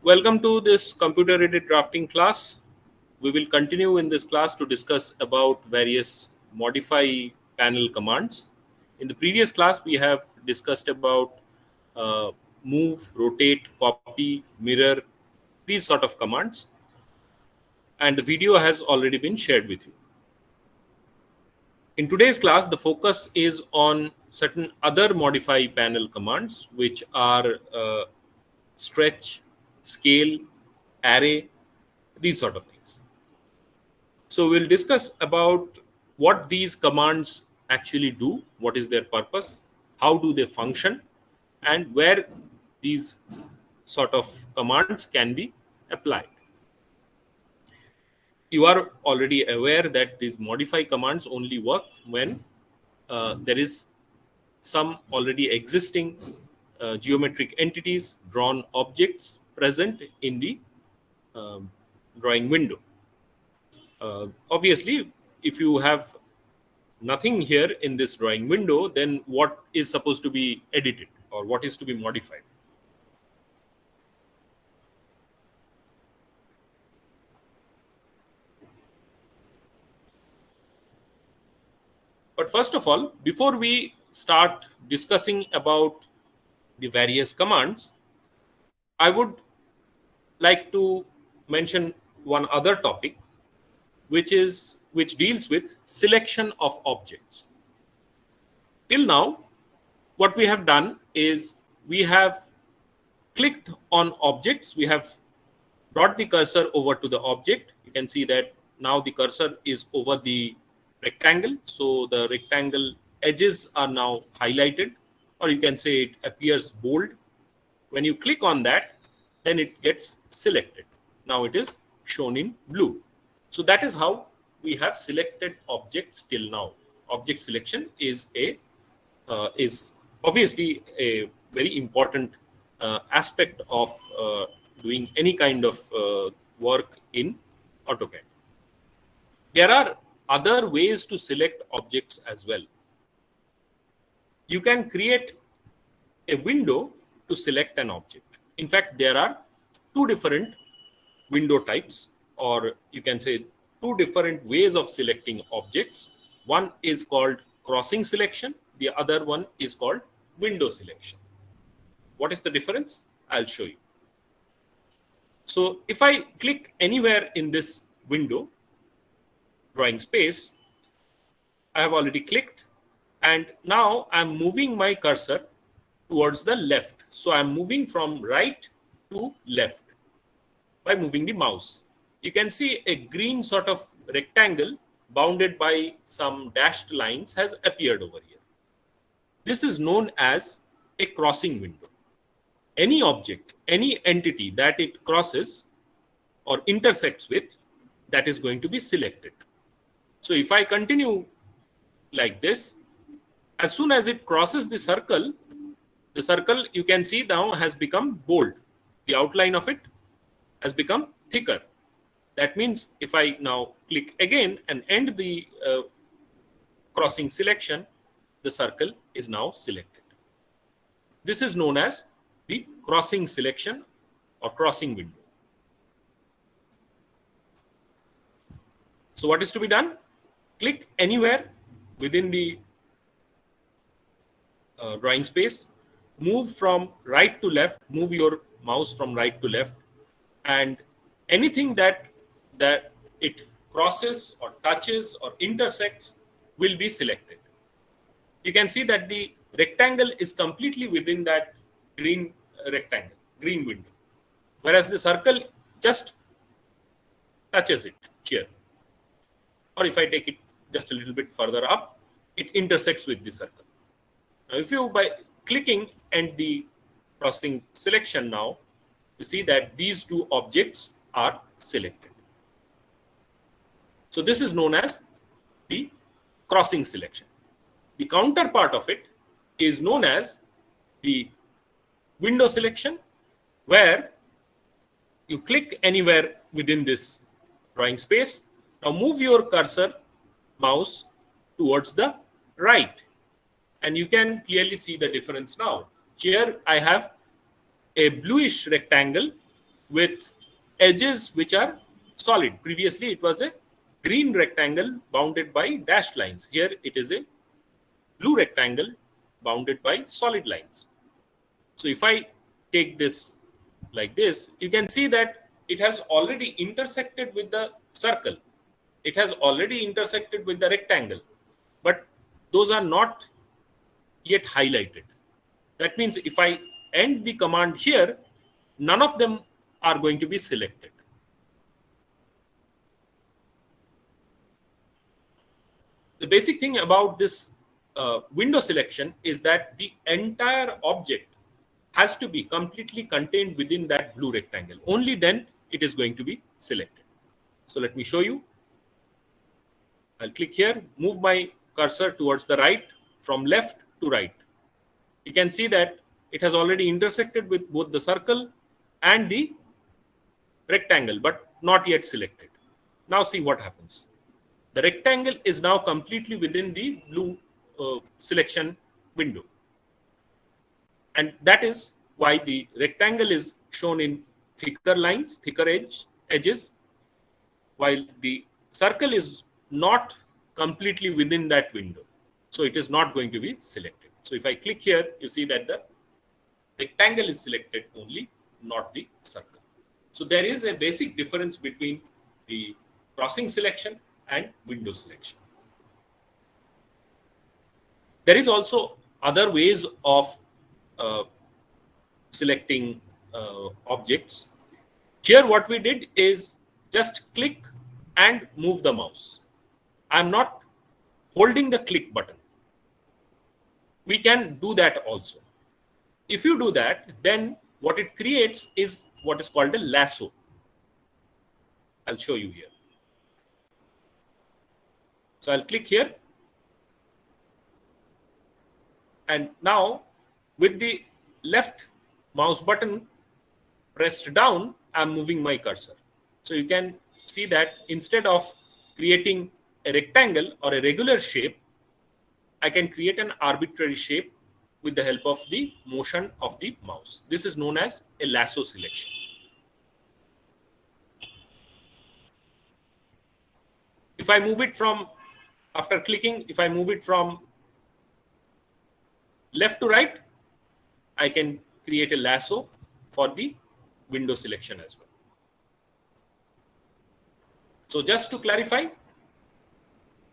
Welcome to this computer-aided drafting class. We will continue in this class to discuss about various modify panel commands. In the previous class, we have discussed about uh, move, rotate, copy, mirror, these sort of commands. And the video has already been shared with you. In today's class, the focus is on certain other modify panel commands, which are stretch, scale, array, these sort of things. So we'll discuss about what these commands actually do, what is their purpose, how do they function, and where these sort of commands can be applied. You are already aware that these modify commands only work when there is some already existing geometric entities, drawn objects present in the um, drawing window. Obviously, if you have nothing here in this drawing window, then what is supposed to be edited or what is to be modified? But first of all, before we start discussing about the various commands, I would like to mention one other topic, which deals with selection of objects. Till now, what we have done is we have clicked on objects. We have brought the cursor over to the object. You can see that now the cursor is over the rectangle. So the rectangle edges are now highlighted, or you can say it appears bold. When you click on that, then it gets selected. Now it is shown in blue. So that is how we have selected objects till now. Object selection is obviously a very important aspect of doing any kind of work in AutoCAD. There are other ways to select objects as well. You can create a window to select an object. In fact, there are two different window types, or you can say two different ways of selecting objects. One is called crossing selection. The other one is called window selection. What is the difference? I'll show you. So if I click anywhere in this window, drawing space, I have already clicked, and now I'm moving my cursor towards the left. So I'm moving from right to left by moving the mouse. You can see a green sort of rectangle bounded by some dashed lines has appeared over here. This is known as a crossing window. Any object, any entity that it crosses or intersects with, that is going to be selected. So if I continue like this, as soon as it crosses the circle you can see now has become bold. The outline of it has become thicker. That means if I now click again and end the crossing selection, the circle is now selected. This is known as the crossing selection or crossing window. So what is to be done? Click anywhere within the drawing space, move from right to left, move your mouse from right to left, and anything that it crosses or touches or intersects will be selected. You can see that the rectangle is completely within that green rectangle, green window, whereas the circle just touches it here. Or if I take it just a little bit further up, it intersects with the circle. Now, if you by clicking and the crossing selection now, you see that these two objects are selected. So this is known as the crossing selection. The counterpart of it is known as the window selection, where you click anywhere within this drawing space. Now move your cursor mouse towards the right, and you can clearly see the difference now. Here I have a bluish rectangle with edges which are solid. Previously, it was a green rectangle bounded by dashed lines. Here, it is a blue rectangle bounded by solid lines. So if I take this like this, you can see that it has already intersected with the circle. It has already intersected with the rectangle, but those are not yet highlighted. That means if I end the command here, none of them are going to be selected. The basic thing about this window selection is that the entire object has to be completely contained within that blue rectangle. Only then it is going to be selected. So let me show you. I'll click here, move my cursor towards the right, from left to right. You can see that it has already intersected with both the circle and the rectangle, but not yet selected. Now see what happens. The rectangle is now completely within the blue selection window. And that is why the rectangle is shown in thicker lines, thicker edges, while the circle is not completely within that window. So it is not going to be selected. So if I click here, you see that the rectangle is selected only, not the circle. So there is a basic difference between the crossing selection and window selection. There is also other ways of selecting objects. Here what we did is just click and move the mouse. I'm not holding the click button. We can do that also. If you do that, then what it creates is what is called a lasso. I'll show you here. So I'll click here. And now with the left mouse button pressed down, I'm moving my cursor. So you can see that instead of creating a rectangle or a regular shape, I can create an arbitrary shape with the help of the motion of the mouse. This is known as a lasso selection. If I move it from, after clicking, if I move it from left to right, I can create a lasso for the window selection as well. So just to clarify,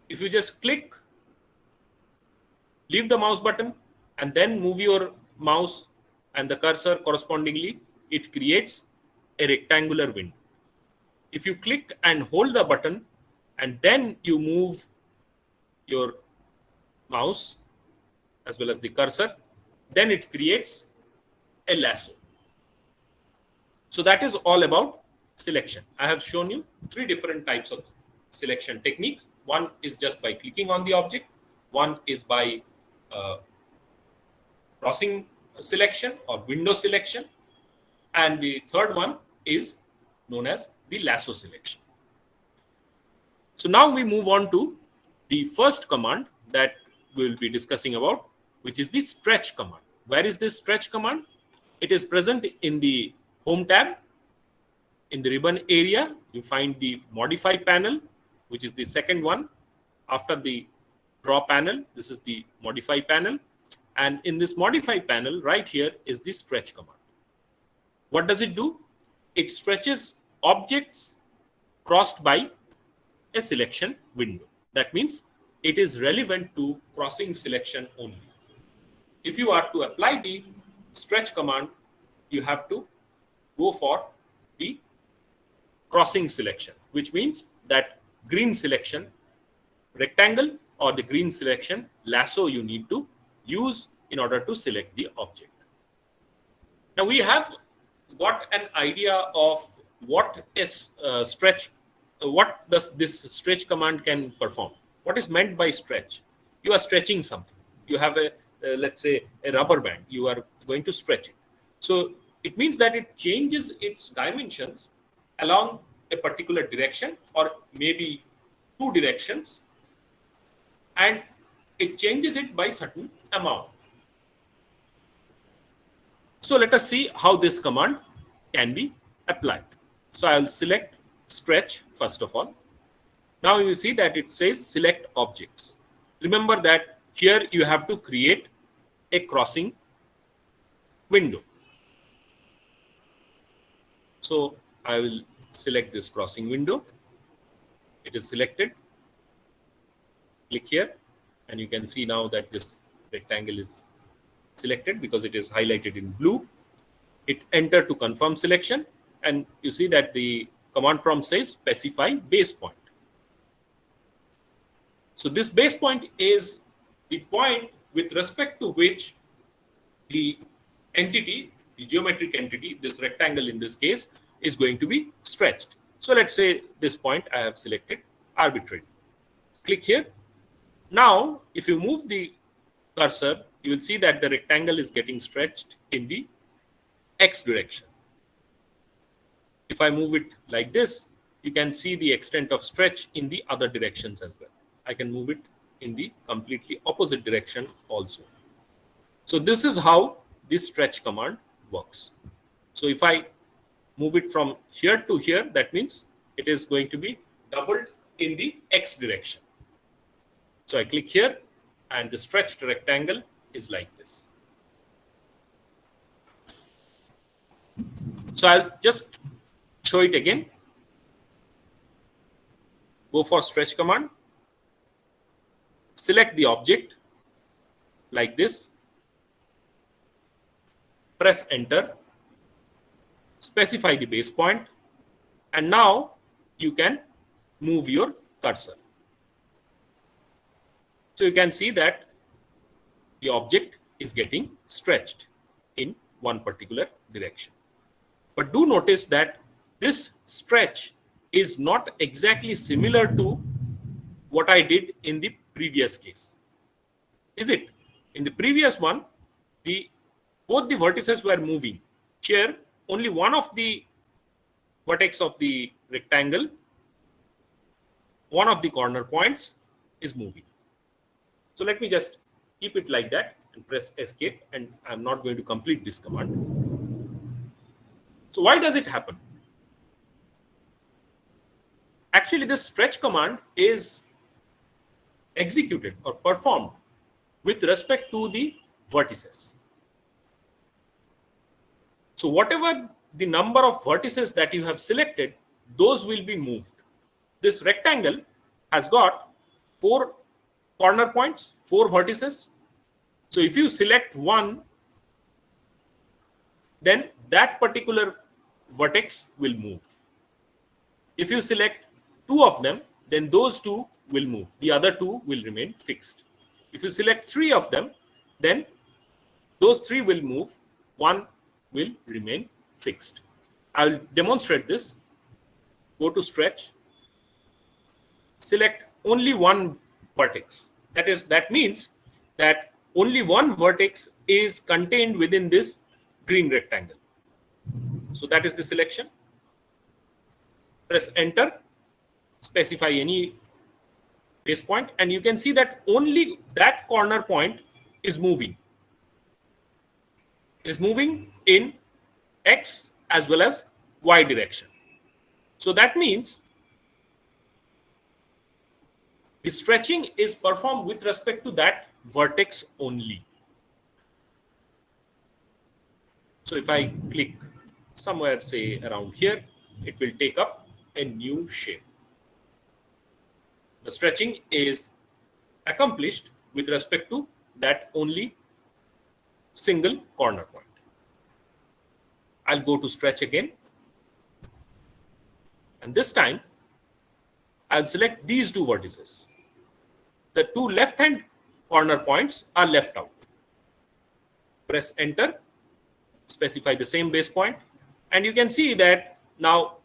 if you just click, leave the mouse button, and then move your mouse and the cursor correspondingly, it creates a rectangular window. If you click and hold the button, and then you move your mouse as well as the cursor, then it creates a lasso. So that is all about selection. I have shown you 3 different types of selection techniques. One is just by clicking on the object. One is by crossing selection or window selection. And the third one is known as the lasso selection. So now we move on to the first command that we will be discussing about, which is the stretch command. Where is this stretch command? It is present in the Home tab. In the ribbon area, you find the Modify panel, which is the second one. After the Draw panel, this is the Modify panel. And in this Modify panel, right here is the Stretch command. What does it do? It stretches objects crossed by a selection window. That means it is relevant to crossing selection only. If you are to apply the stretch command, you have to go for the crossing selection, which means that green selection rectangle or the green selection lasso you need to use in order to select the object. Now we have got an idea of what is stretch, what does this stretch command can perform. What is meant by stretch? You are stretching something. You have a let's say a rubber band. You are going to stretch it. So it means that it changes its dimensions along a particular direction or maybe 2 directions, and it changes it by certain amount. So let us see how this command can be applied. So I'll select stretch first of all. Now you see that it says select objects. Remember that here you have to create a crossing window. So I will select this crossing window. It is selected. Click here and you can see now that this rectangle is selected because it is highlighted in blue. Hit enter to confirm selection and you see that the command prompt says specify base point. So this base point is the point with respect to which the entity, the geometric entity, this rectangle in this case, is going to be stretched. So let's say this point I have selected arbitrarily. Click here. Now, if you move the cursor, you will see that the rectangle is getting stretched in the X direction. If I move it like this, you can see the extent of stretch in the other directions as well. I can move it in the completely opposite direction also. So this is how this stretch command works. So if I move it from here to here, that means it is going to be doubled in the X direction. So I click here and the stretched rectangle is like this. So I'll just show it again. Go for stretch command. Select the object like this. Press enter. Specify the base point. And now you can move your cursor. So you can see that the object is getting stretched in one particular direction. But do notice that this stretch is not exactly similar to what I did in the previous case. Is it? In the previous one, both the vertices were moving. Here, only one of the vertex of the rectangle, one of the corner points is moving. So let me just keep it like that and press escape, and I'm not going to complete this command. So why does it happen? Actually, this stretch command is executed or performed with respect to the vertices. So whatever the number of vertices that you have selected, those will be moved. This rectangle has got 4 corner points, 4 vertices. So if you select one, then that particular vertex will move. If you select 2 of them, then those 2 will move. The other 2 will remain fixed. If you select 3 of them, then those 3 will move. 1 will remain fixed. I will demonstrate this. Go to stretch. Select only one vertex. That means that only one vertex is contained within this green rectangle. So that is the selection. Press enter. Specify any base point, and you can see that only that corner point is moving. It is moving in X as well as Y direction. So that means the stretching is performed with respect to that vertex only. So if I click somewhere, say around here, it will take up a new shape. The stretching is accomplished with respect to that only single corner point. I'll go to stretch again. And this time, I'll select these 2 vertices. The 2 left-hand corner points are left out. Press enter. Specify the same base point. And you can see that now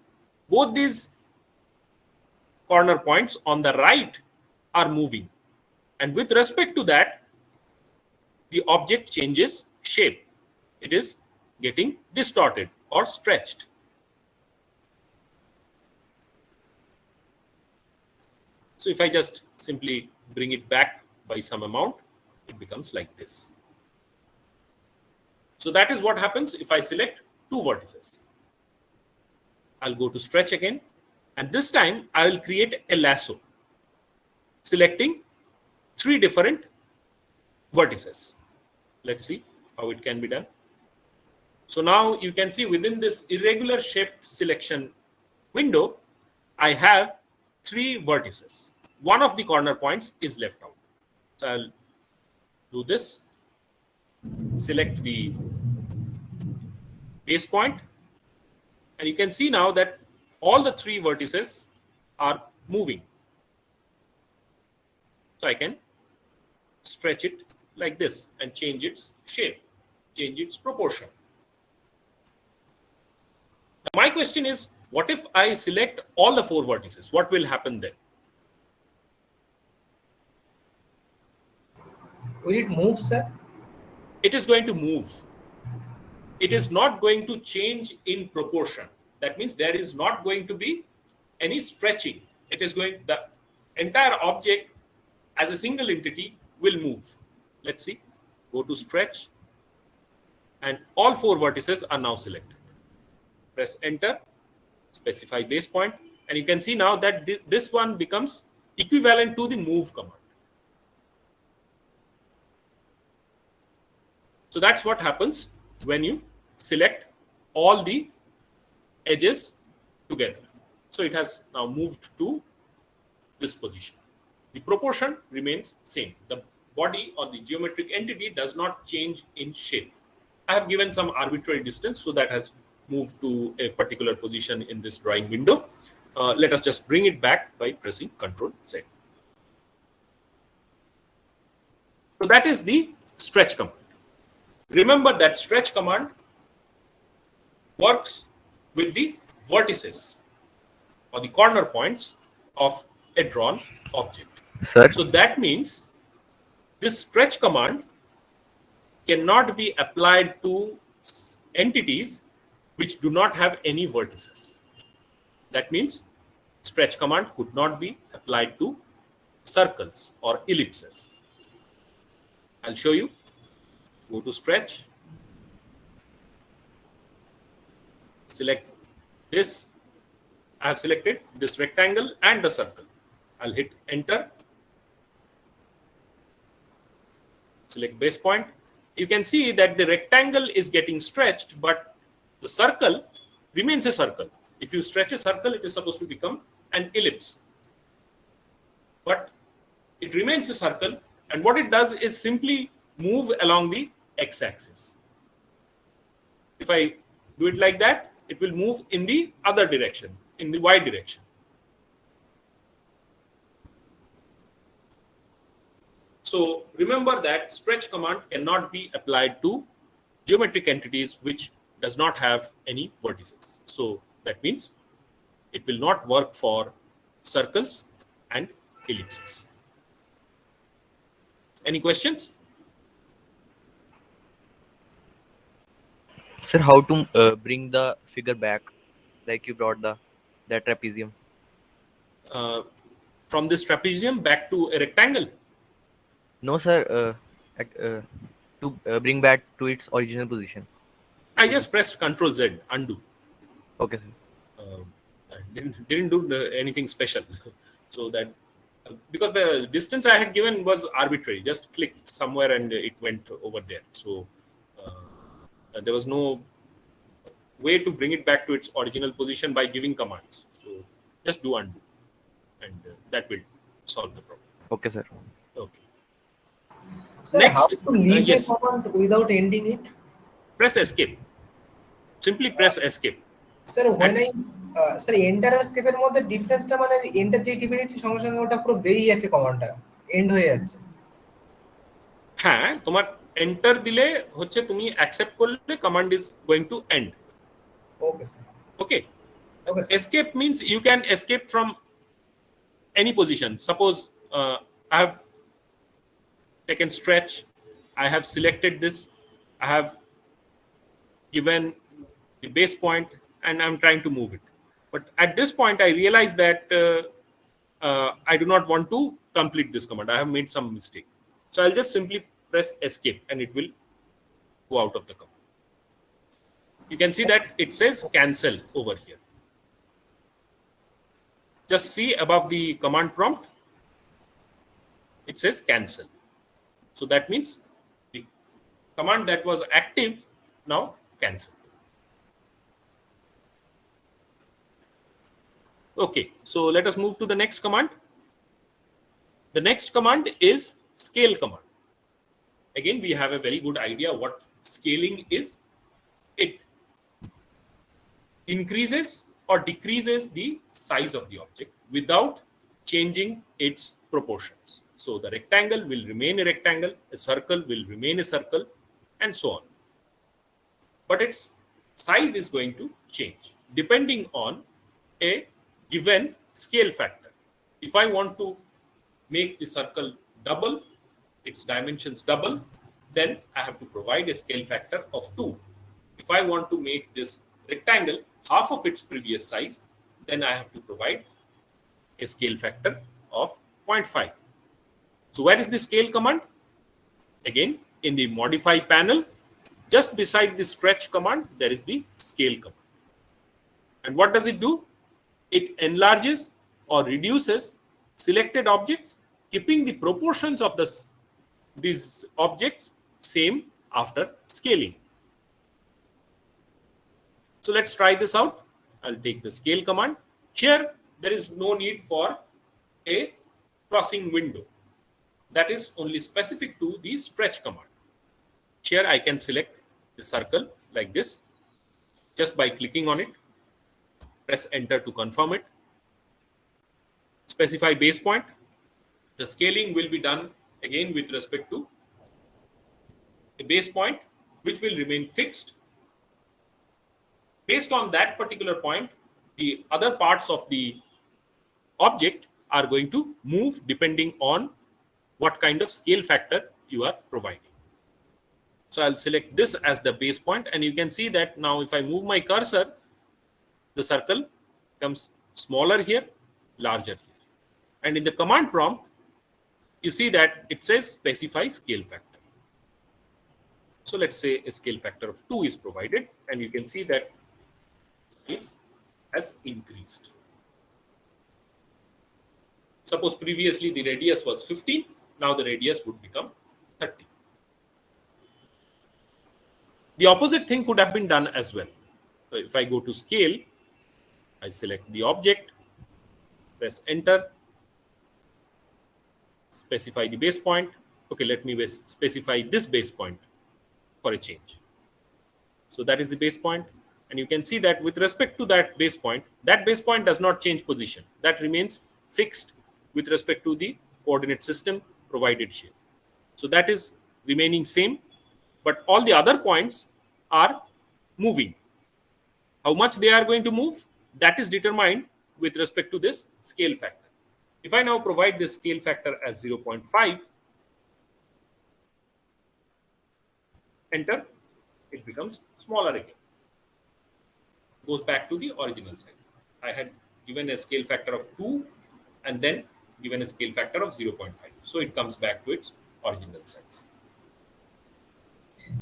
both these corner points on the right are moving. And with respect to that, the object changes shape. It is getting distorted or stretched. So if I just simply bring it back by some amount, it becomes like this. So that is what happens if I select 2 vertices. I'll go to stretch again, and this time I will create a lasso, selecting 3 different vertices. Let's see how it can be done. So now you can see within this irregular shaped selection window, I have 3 vertices. One of the corner points is left out. So I'll do this, select the base point, and you can see now that all the 3 vertices are moving. So I can stretch it like this and change its shape, change its proportion. Now my question is, what if I select all the 4 vertices? What will happen then? Will it move, sir? It is going to move. It is not going to change in proportion. That means there is not going to be any stretching. It is going, the entire object as a single entity will move. Let's see. Go to stretch, and all 4 vertices are now selected. Press enter, specify base point, and you can see now that this one becomes equivalent to the move command. So that's what happens when you select all the edges together. So it has now moved to this position. The proportion remains same. The body or the geometric entity does not change in shape. I have given some arbitrary distance, so that has moved to a particular position in this drawing window. Let us just bring it back by pressing Ctrl Z. So that is the stretch command. Remember that stretch command works with the vertices or the corner points of a drawn object. Sir? So that means this stretch command cannot be applied to entities which do not have any vertices. That means stretch command could not be applied to circles or ellipses. I'll show you. Go to stretch, select this. I have selected this rectangle and the circle. I'll hit enter, select base point. You can see that the rectangle is getting stretched, but the circle remains a circle. If you stretch a circle, it is supposed to become an ellipse, but it remains a circle, and what it does is simply move along the x-axis. If I do it like that, it will move in the other direction, in the y direction. So remember that stretch command cannot be applied to geometric entities which does not have any vertices. So that means it will not work for circles and ellipses. Any questions? Sir, how to bring the figure back, like you brought that trapezium? From this trapezium back to a rectangle? No, sir. To bring back to its original position. I just pressed Ctrl Z, undo. Okay, sir. I didn't do anything special. So that because the distance I had given was arbitrary, just clicked somewhere and it went over there. So there was no way to bring it back to its original position by giving commands. So just do undo, and that will solve the problem. Okay, sir. Okay. Sir, Next, how to leave yes. a command without ending it? Press escape. Simply press escape. Sir, when sir, enter R escape এর মধ্যে ডিফারেন্সটা মানে enter যে টিপে দিচ্ছি সঙ্গে সঙ্গে ওটা পুরো বেরিয়ে যাচ্ছে কমান্ডটা, এন্ড হয়ে যাচ্ছে। হ্যাঁ, তোমার এন্টার দিলে হচ্ছে তুমি অ্যাকসেপ্ট করলে command is going to end. Okay sir. Okay. Okay, sir. Escape means you can escape from any position. Suppose I have taken stretch, I have selected this, I have given the base point, and I'm trying to move it. But at this point, I realize that I do not want to complete this command. I have made some mistake. So I'll just simply press escape and it will go out of the command. You can see that it says cancel over here. Just see above the command prompt, it says cancel. So that means the command that was active now cancel. Okay, so let us move to the next command. The next command is scale command. Again, we have a very good idea what scaling is. It increases or decreases the size of the object without changing its proportions. So the rectangle will remain a rectangle, a circle will remain a circle, and so on. But its size is going to change depending on a given scale factor. If I want to make the circle double, its dimensions double, then I have to provide a scale factor of 2. If I want to make this rectangle half of its previous size, then I have to provide a scale factor of 0.5. So where is the scale command? Again, in the modify panel, just beside the stretch command, there is the scale command. And what does it do? It enlarges or reduces selected objects, keeping the proportions of these objects same after scaling. So let's try this out. I'll take the scale command. Here, there is no need for a crossing window. That is only specific to the stretch command. Here, I can select the circle like this just by clicking on it. Press enter to confirm it. Specify base point. The scaling will be done again with respect to a base point which will remain fixed. Based on that particular point, the other parts of the object are going to move depending on what kind of scale factor you are providing. So I'll select this as the base point, and you can see that now if I move my cursor, the circle becomes smaller here, larger here. And in the command prompt, you see that it says specify scale factor. So let's say a scale factor of 2 is provided, and you can see that it has increased. Suppose previously the radius was 15, now the radius would become 30. The opposite thing could have been done as well. So if I go to scale, I select the object, press enter, specify the base point. Okay, let me specify this base point for a change. So that is the base point. And you can see that with respect to that base point does not change position. That remains fixed with respect to the coordinate system provided here. So that is remaining same, but all the other points are moving. How much they are going to move, that is determined with respect to this scale factor. If I now provide this scale factor as 0.5, enter, it becomes smaller again. Goes back to the original size. I had given a scale factor of 2 and then given a scale factor of 0.5. So it comes back to its original size.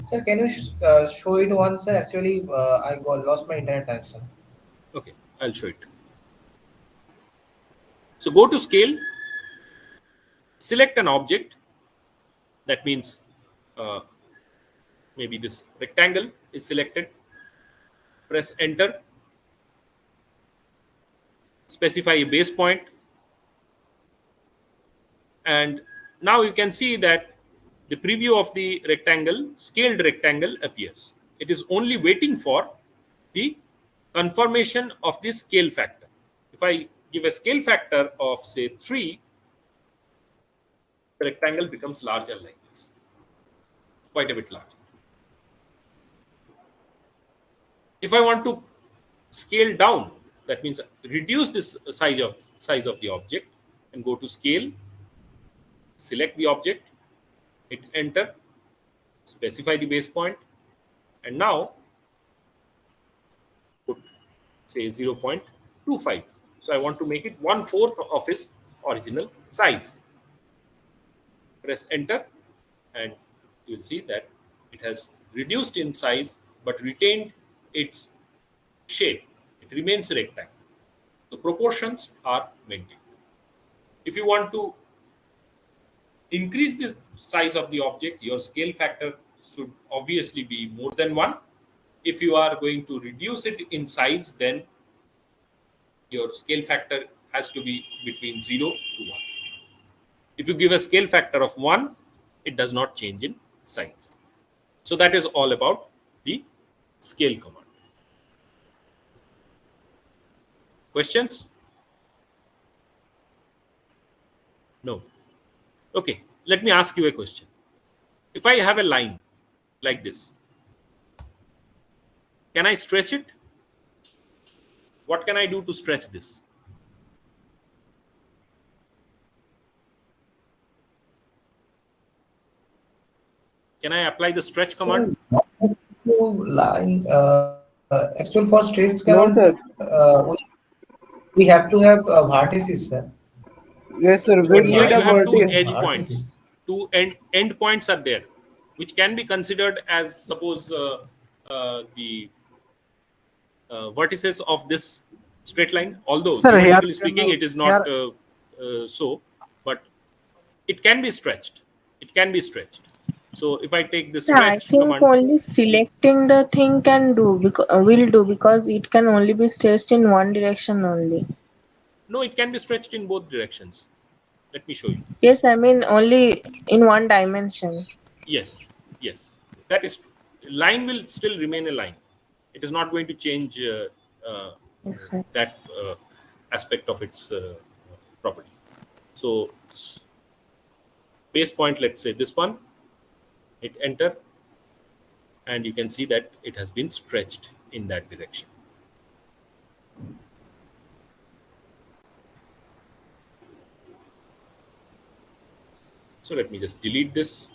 Sir, can you show it once? Sir, actually, I lost my internet connection. Okay, I'll show it. So go to scale, select an object. That means maybe this rectangle is selected. Press enter. Specify a base point. And now you can see that the preview of the rectangle, scaled rectangle, appears. It is only waiting for the confirmation of the scale factor. If I give a scale factor of say 3, the rectangle becomes larger like this, quite a bit larger. If I want to scale down, that means reduce this size of the object, and go to scale, select the object, hit enter, specify the base point, and now put say 0.25. So I want to make it 1/4 of its original size. Press enter, and you will see that it has reduced in size but retained its shape. It remains a rectangle. the proportions are maintained. If you want to increase the size of the object, your scale factor should obviously be more than 1. If you are going to reduce it in size, then your scale factor has to be between 0 to 1. If you give a scale factor of 1, it does not change in size. So that is all about the scale command. Questions? No. Okay, let me ask you a question. If I have a line like this, can I stretch it? What can I do to stretch this? Can I apply the stretch command? Line, actual for stretch No, command, sir. we have to have vertices, sir. Yes, sir. We Yeah, need a you have two vertex. edge points. Two end points are there, which can be considered as, suppose, the vertices of this straight line. Although Sir, geometrically speaking, it is not here so, but it can be stretched. It can be stretched. So if I take the Yeah, I stretch think command, only selecting the thing can do will do because it can only be stretched in one direction only. no, it can be stretched in both directions. Let me show you. Yes, I mean only in one dimension. Yes, yes, that is true. Line will still remain a line. It is not going to change Yes, sir. that aspect of its property. So base point, let's say this one, hit enter, and you can see that it has been stretched in that direction. So let me just delete this.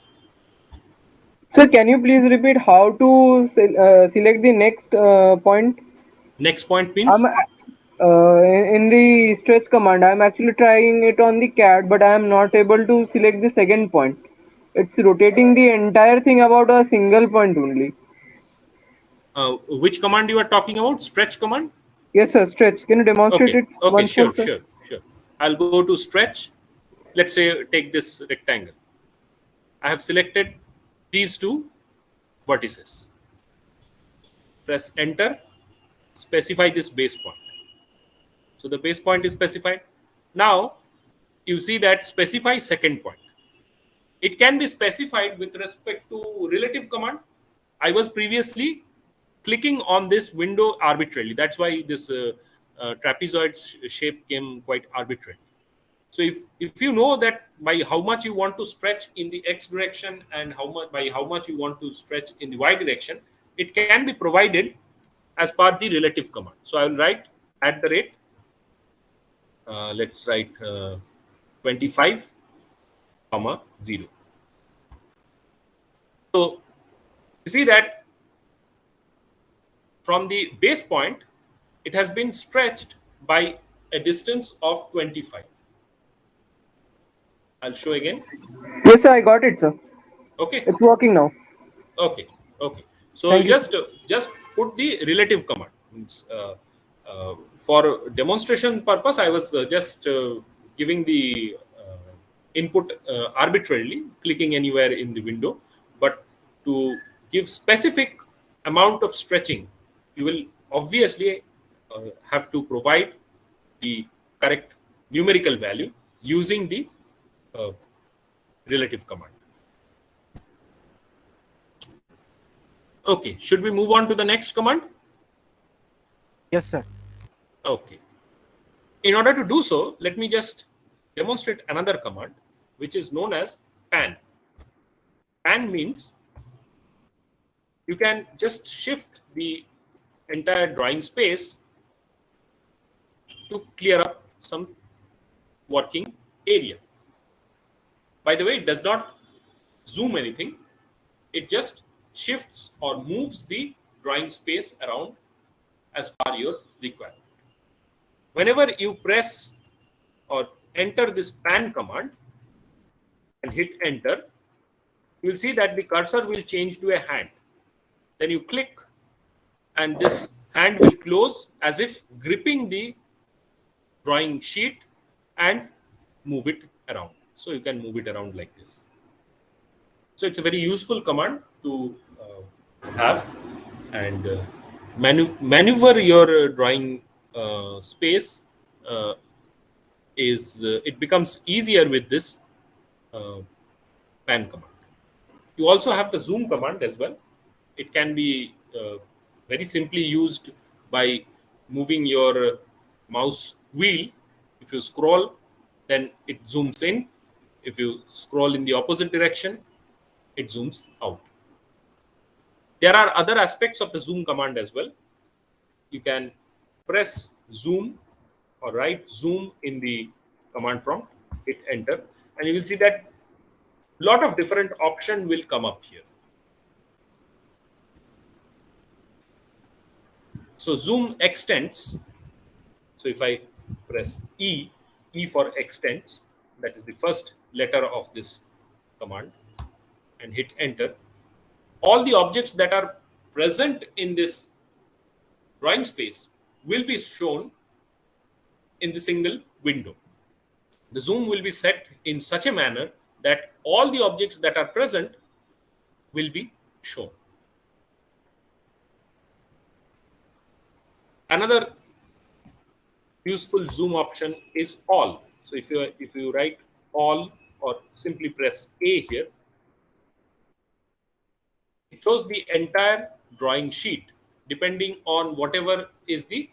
Sir, can you please repeat how to select the next point? Next point means I'm in the stretch command. I'm actually trying it on the CAD, but I am not able to select the second point. It's rotating the entire thing about a single point only. which command you are talking about? Stretch command? Yes, sir. Stretch. Can you demonstrate Okay, it okay, once more, sure, sir? sure, sure. I'll go to stretch. Let's say take this rectangle. I have selected these two vertices. Press enter, specify this base point. So the base point is specified. Now you see that specify second point. It can be specified with respect to relative command. I was previously clicking on this window arbitrarily. That's why this trapezoid shape came quite arbitrary. So if you know that by how much you want to stretch in the x direction and how much you want to stretch in the y direction, it can be provided as per the relative command. So I will write at the rate. Let's write 25, 0. So you see that from the base point, it has been stretched by a distance of 25. I'll show again. Yes, sir. I got it, sir. Okay. It's working now. Okay. Okay. So Thank you. just put the relative command. For demonstration purpose, I was just giving the input arbitrarily, clicking anywhere in the window. But to give specific amount of stretching, you will obviously have to provide the correct numerical value using the relative command. Okay, should we move on to the next command? yes, sir. Okay. In order to do so, let me just demonstrate another command, which is known as pan. Pan means you can just shift the entire drawing space to clear up some working area. By the way, it does not zoom anything. It just shifts or moves the drawing space around as per your requirement. Whenever you press or enter this pan command and hit enter, you will see that the cursor will change to a hand. Then you click and this hand will close as if gripping the drawing sheet and move it around. So you can move it around like this. So it's a very useful command to have, and maneuver your drawing space it becomes easier with this pan command. You also have the zoom command as well. It can be very simply used by moving your mouse wheel. If you scroll, then it zooms in. If you scroll in the opposite direction, it zooms out. There are other aspects of the zoom command as well. You can press zoom or write zoom in the command prompt, hit enter, and you will see that a lot of different options will come up here. So zoom extends. So if I press E for extends, that is the first letter of this command, and hit enter, all the objects that are present in this drawing space will be shown in the single window. The zoom will be set in such a manner that all the objects that are present will be shown. Another useful zoom option is all. So if you write all or simply press A here, it shows the entire drawing sheet depending on whatever is the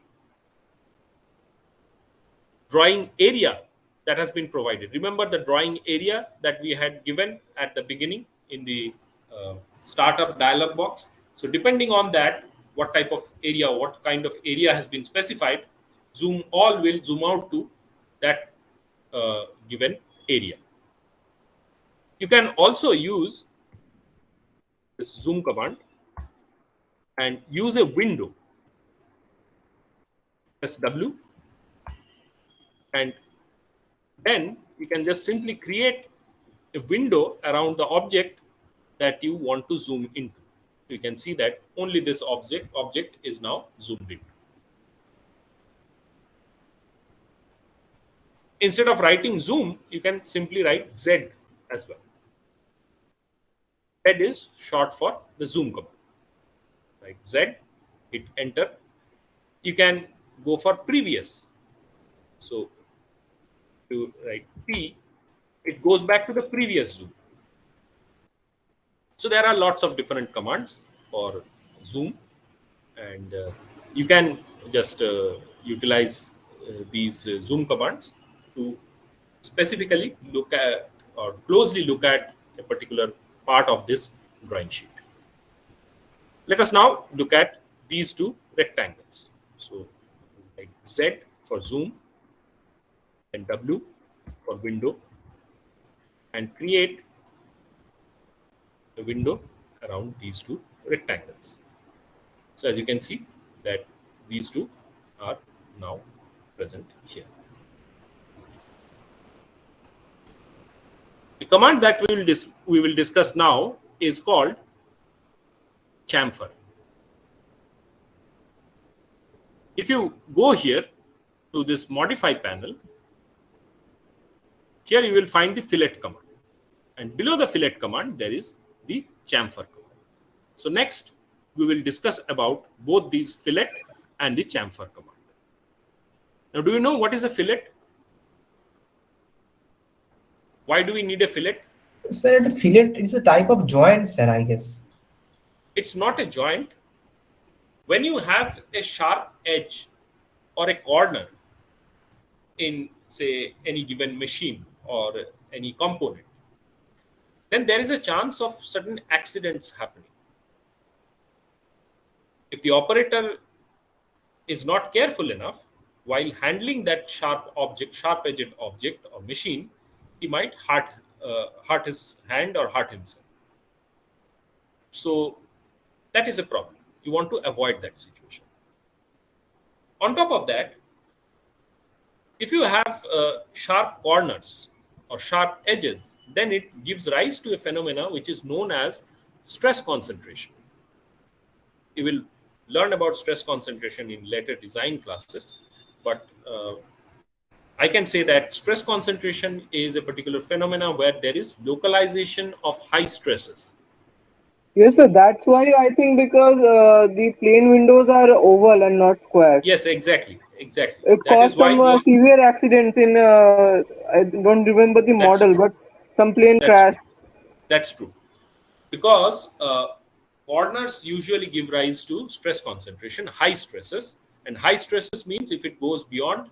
drawing area that has been provided. Remember the drawing area that we had given at the beginning in the startup dialog box. So depending on that, what type of area, what kind of area has been specified, zoom all will zoom out to that given area. You can also use this zoom command and use a window. Press W, and then you can just simply create a window around the object that you want to zoom into. You can see that only this object is now zoomed in. Instead of writing zoom, you can simply write Z as well. Z is short for the zoom command. Write Z, hit enter. You can go for previous. So you write P, it goes back to the previous zoom. So there are lots of different commands for zoom, and you can just utilize these zoom commands to specifically look at or closely look at a particular part of this drawing sheet. Let us now look at these two rectangles. So like Z for zoom and W for window, and create a window around these two rectangles. So as you can see that these two are now present here. The command that we will discuss now is called chamfer. If you go here to this modify panel, here you will find the fillet command, and below the fillet command there is the chamfer command. So next we will discuss about both these fillet and the chamfer command. Now, do you know what is a fillet? Why do we need a fillet? Sir, a fillet is a type of joint, sir, I guess. It's not a joint. When you have a sharp edge or a corner in, say, any given machine or any component, then there is a chance of certain accidents happening. If the operator is not careful enough while handling that sharp-edged object or machine, he might hurt his hand or hurt himself. So that is a problem. You want to avoid that situation. On top of that, if you have sharp corners or sharp edges, then it gives rise to a phenomena which is known as stress concentration. You will learn about stress concentration in later design classes, but I can say that stress concentration is a particular phenomena where there is localization of high stresses. Yes, sir. That's why I think because the plane windows are oval and not square. Yes, exactly, exactly. It That is caused why some we. severe accidents in, I don't remember the That's model, true. but some plane That's true. crashed. That's true. Because corners usually give rise to stress concentration, high stresses, and high stresses means if it goes beyond,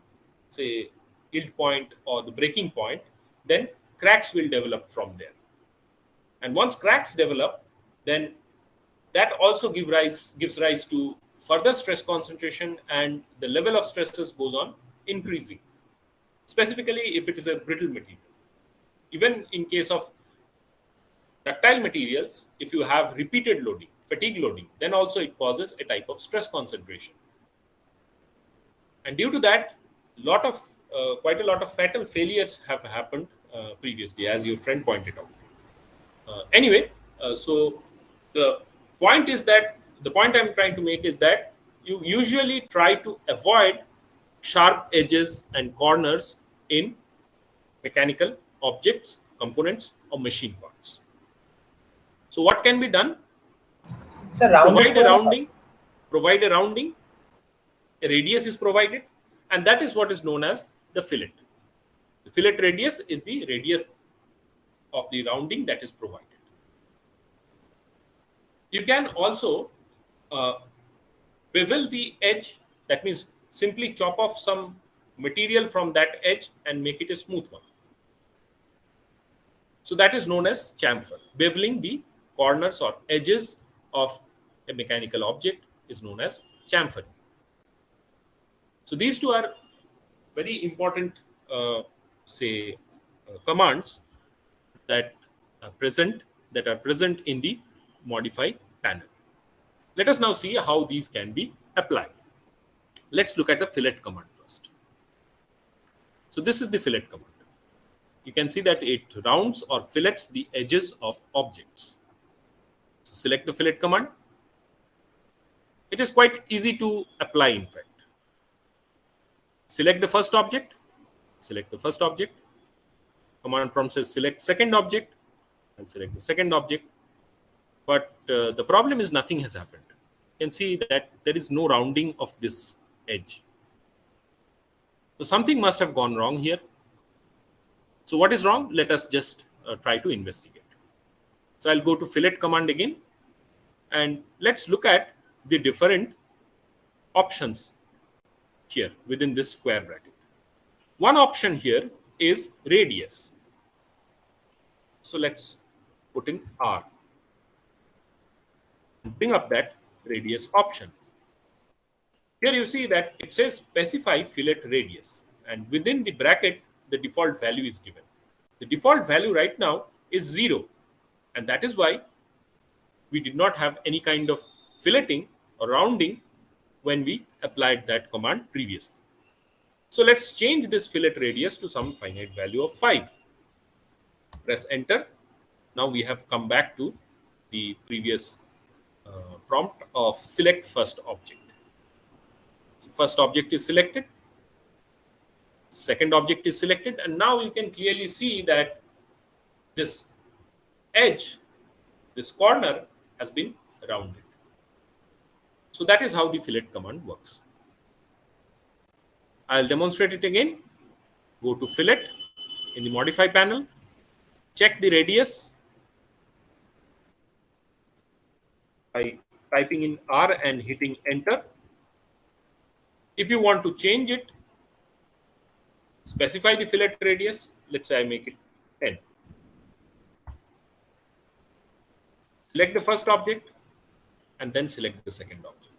say, yield point or the breaking point, then cracks will develop from there. And once cracks develop, then that also gives rise to further stress concentration, and the level of stresses goes on increasing. Specifically, if it is a brittle material, even in case of ductile materials, if you have repeated loading, fatigue loading, then also it causes a type of stress concentration. And due to that, quite a lot of fatal failures have happened previously, as your friend pointed out. Anyway, so the the point I'm trying to make is that you usually try to avoid sharp edges and corners in mechanical objects, components, or machine parts. So what can be done? Sir rounded Provide a করে rounding, provide a rounding, a radius is provided, and that is what is known as the fillet. The fillet radius is the radius of the rounding that is provided. You can also uh, bevel the edge, that means simply chop off some material from that edge and make it a smooth one. So that is known as chamfer. Beveling the corners or edges of a mechanical object is known as chamfering. So these two are very important, say, commands that are present in the modify panel. Let us now see how these can be applied. Let's look at the fillet command first. So this is the fillet command. You can see that it rounds or fillets the edges of objects. So select the fillet command. It is quite easy to apply, in fact. Select the first object. Select the first object. Command prompt says select second object. I'll select the second object. But the problem is nothing has happened. You can see that there is no rounding of this edge. So something must have gone wrong here. So what is wrong? Let us just try to investigate. So I'll go to fillet command again, and let's look at the different options here within this square bracket. One option here is radius. So let's put in R. Bring up that radius option. Here you see that it says specify fillet radius, and within the bracket, the default value is given. The default value right now is 0, and that is why we did not have any kind of filleting or rounding when we applied that command previously. So let's change this fillet radius to some finite value of 5. Press enter. Now we have come back to the previous prompt of select first object. So first object is selected, second object is selected, and now you can clearly see that this edge, this corner has been rounded. So that is how the fillet command works. I'll demonstrate it again. Go to fillet in the modify panel, check the radius by typing in R and hitting enter. If you want to change it, specify the fillet radius. Let's say I make it 10. Select the first object and then select the second object.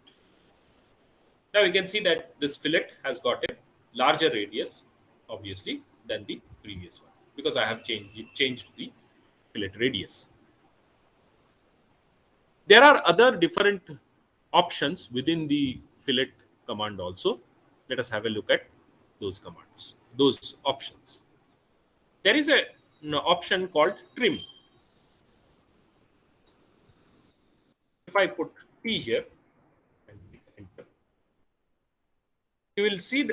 Now you can see that this fillet has got a larger radius, obviously, than the previous one, because I have changed the fillet radius. There are other different options within the fillet command also. Let us have a look at those commands, those options. There is an option called trim. If I put T here and hit enter, you will see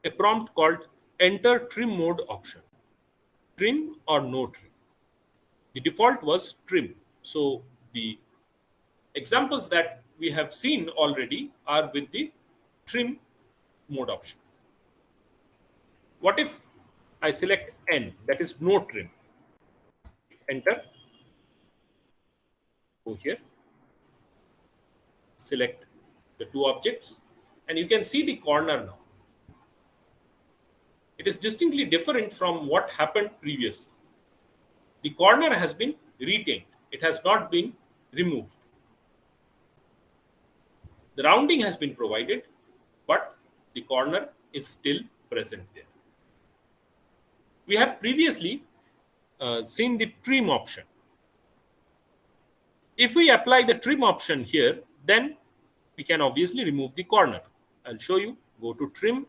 a prompt called enter trim mode option. Trim or no trim. The default was trim. So the examples that we have seen already are with the trim mode option. What if I select N, that is no trim? Enter. Go here. Select the two objects, and you can see the corner now. It is distinctly different from what happened previously. The corner has been retained. It has not been removed. The rounding has been provided, but the corner is still present there. We have previously seen the trim option. If we apply the trim option here, then we can obviously remove the corner. I'll show you. Go to trim,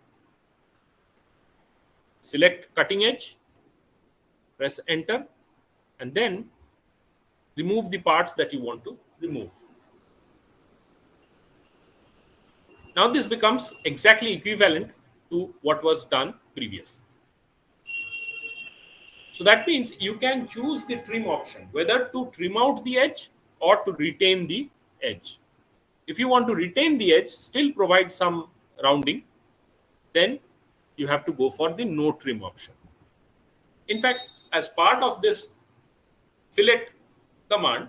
select cutting edge, press enter, and then remove the parts that you want to remove. Now this becomes exactly equivalent to what was done previously. So that means you can choose the trim option, whether to trim out the edge or to retain the edge. If you want to retain the edge, still provide some rounding, then you have to go for the no trim option. In fact, as part of this fillet command,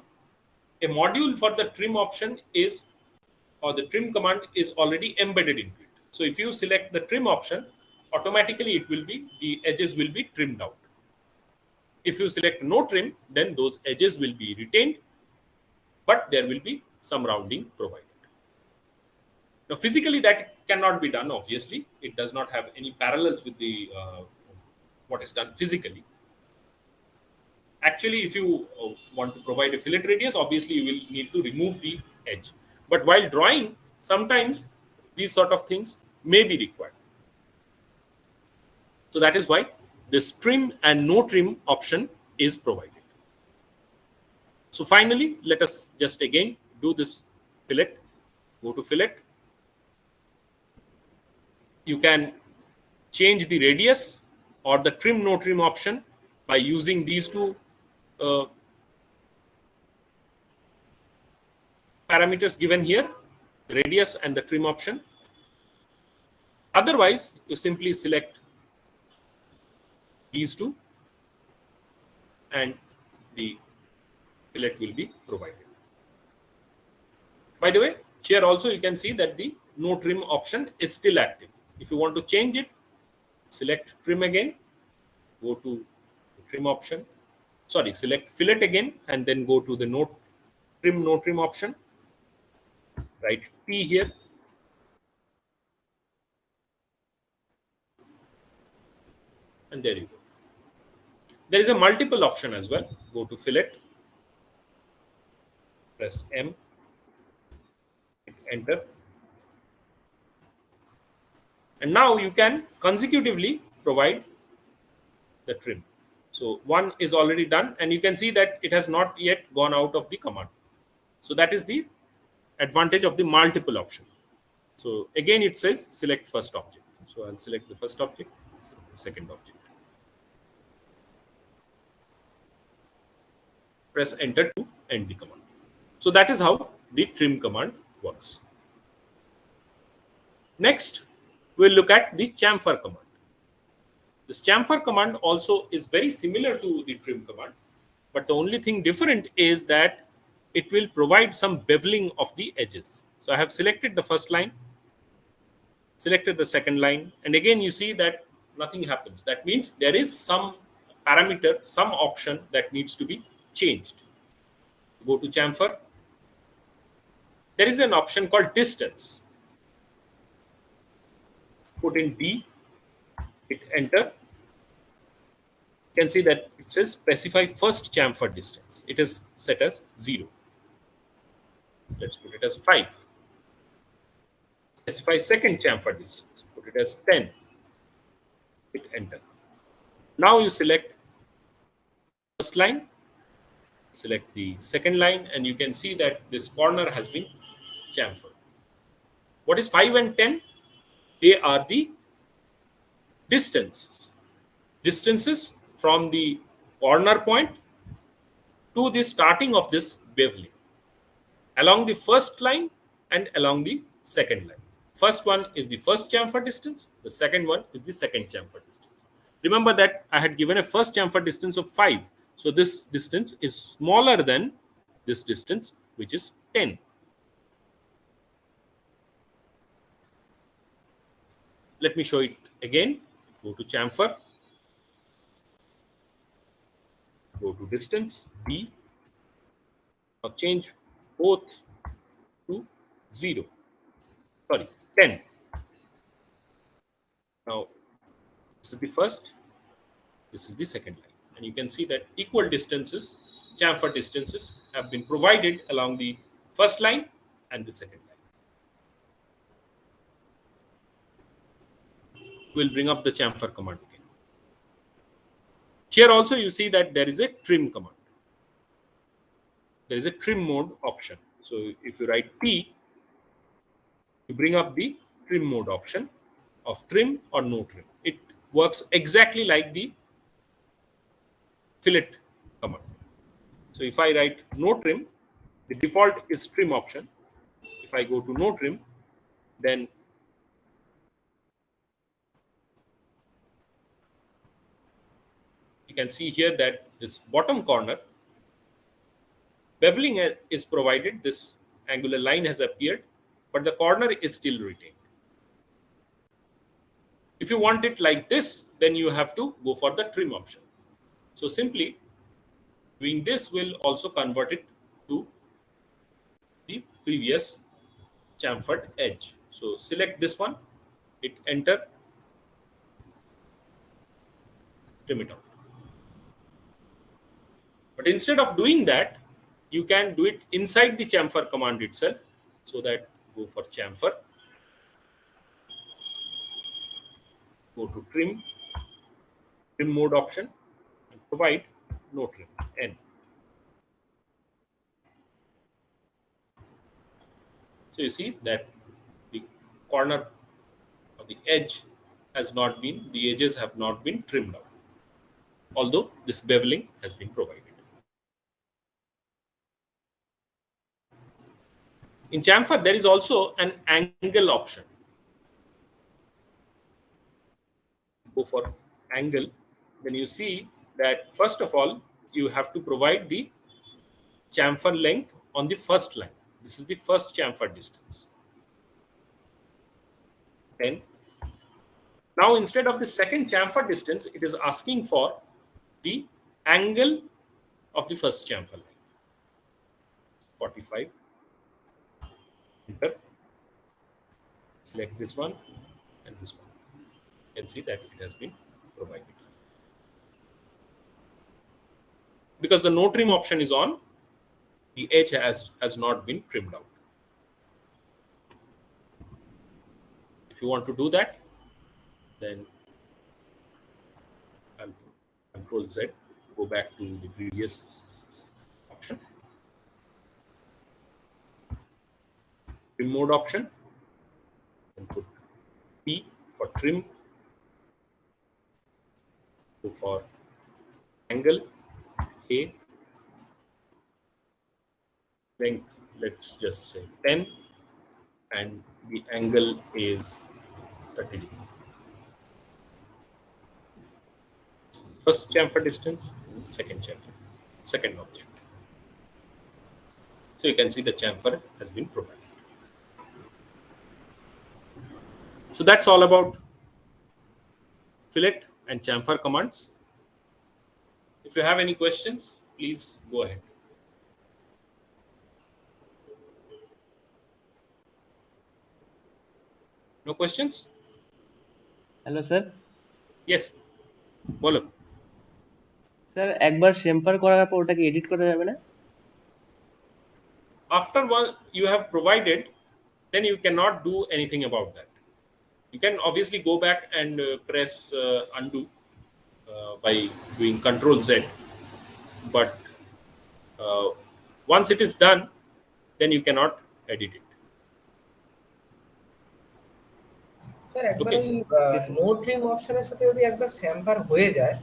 a module for the trim option is, or the trim command is already embedded into it. So if you select the trim option, automatically it will be, the edges will be trimmed out. If you select no trim, then those edges will be retained, but there will be some rounding provided. Now, physically, that cannot be done, obviously. It does not have any parallels with the what is done physically. Actually, if you want to provide a fillet radius, obviously, you will need to remove the edge. But while drawing, sometimes these sort of things may be required. So that is why this trim and no trim option is provided. So finally, let us just again do this fillet. Go to fillet. You can change the radius or the trim no trim option by using these two parameters given here, the radius and the trim option. Otherwise, you simply select these two and the fillet will be provided. By the way, here also you can see that the no trim option is still active. If you want to change it, select trim again, go to trim option, select fillet again, and then go to the no trim option, write T here, and there you go. There is a multiple option as well. Go to fillet, press M, enter. And now you can consecutively provide the trim. So one is already done, and you can see that it has not yet gone out of the command. So that is the advantage of the multiple option. So again, it says select first object. So I'll select the first object, the second object. Press enter to end the command. So that is how the trim command works. Next, we'll look at the chamfer command. This chamfer command also is very similar to the trim command, but the only thing different is that it will provide some beveling of the edges. So I have selected the first line, selected the second line, and again you see that nothing happens. That means there is some parameter, some option that needs to be changed. Go to chamfer. There is an option called distance. Put in D, hit enter. You can see that it says specify first chamfer distance. It is set as 0. Let's put it as 5. Specify second chamfer distance. Put it as 10. Hit enter. Now you select first line, select the second line, and you can see that this corner has been chamfered. What is 5 and 10? They are the distances from the corner point to the starting of this wavelength along the first line and along the second line. First one is the first chamfer distance. The second one is the second chamfer distance. Remember that I had given a first chamfer distance of 5. So this distance is smaller than this distance, which is 10. Let me show it again. Go to chamfer. Go to distance, B. Now change both to 0. Sorry, 10. Now, this is the first, this is the second line. And you can see that equal distances, chamfer distances, have been provided along the first line and the second line. We'll bring up the chamfer command again. Here also you see that there is a trim command. There is a trim mode option. So if you write T, you bring up the trim mode option of trim or no trim. It works exactly like the fillet command. So if I write no trim, the default is trim option. If I go to no trim, then you can see here that this bottom corner beveling is provided. This angular line has appeared, but the corner is still retained. If you want it like this, then you have to go for the trim option. So simply doing this will also convert it to the previous chamfered edge. So select this one, hit enter, trim it out. But instead of doing that, you can do it inside the chamfer command itself. So that go for chamfer, go to trim mode option, and provide no trim, N. So you see that the corner of the edge has not been, the edges have not been trimmed out, although this beveling has been provided. In chamfer, there is also an angle option. Go for angle, then you see that first of all, you have to provide the chamfer length on the first line. This is the first chamfer distance. Then, now instead of the second chamfer distance, it is asking for the angle of the first chamfer line. 45. Enter. Select this one and this one. You can see that it has been provided. Because the no trim option is on, the edge has not been trimmed out. If you want to do that, then I'll Control Z, go back to the previous option. Trim mode option, and put P for trim, go for angle, A, length, let's just say 10, and the angle is 30 degrees. First chamfer distance, second chamfer, second object. So you can see the chamfer has been provided. So that's all about fillet and chamfer commands. If you have any questions, please go ahead. No questions? Hello sir Yes, বলো। Sir একবার শেম্পার করার পর ওটাকে edit করা যাবে না? After one you have provided, then you cannot do anything about that. You can obviously go back and press undo by doing Control Z, but once it is done, then you cannot edit it. Sir একবার Okay. ওই no trim অপশনের সাথে যদি একবার স্যাম্পার হয়ে যায়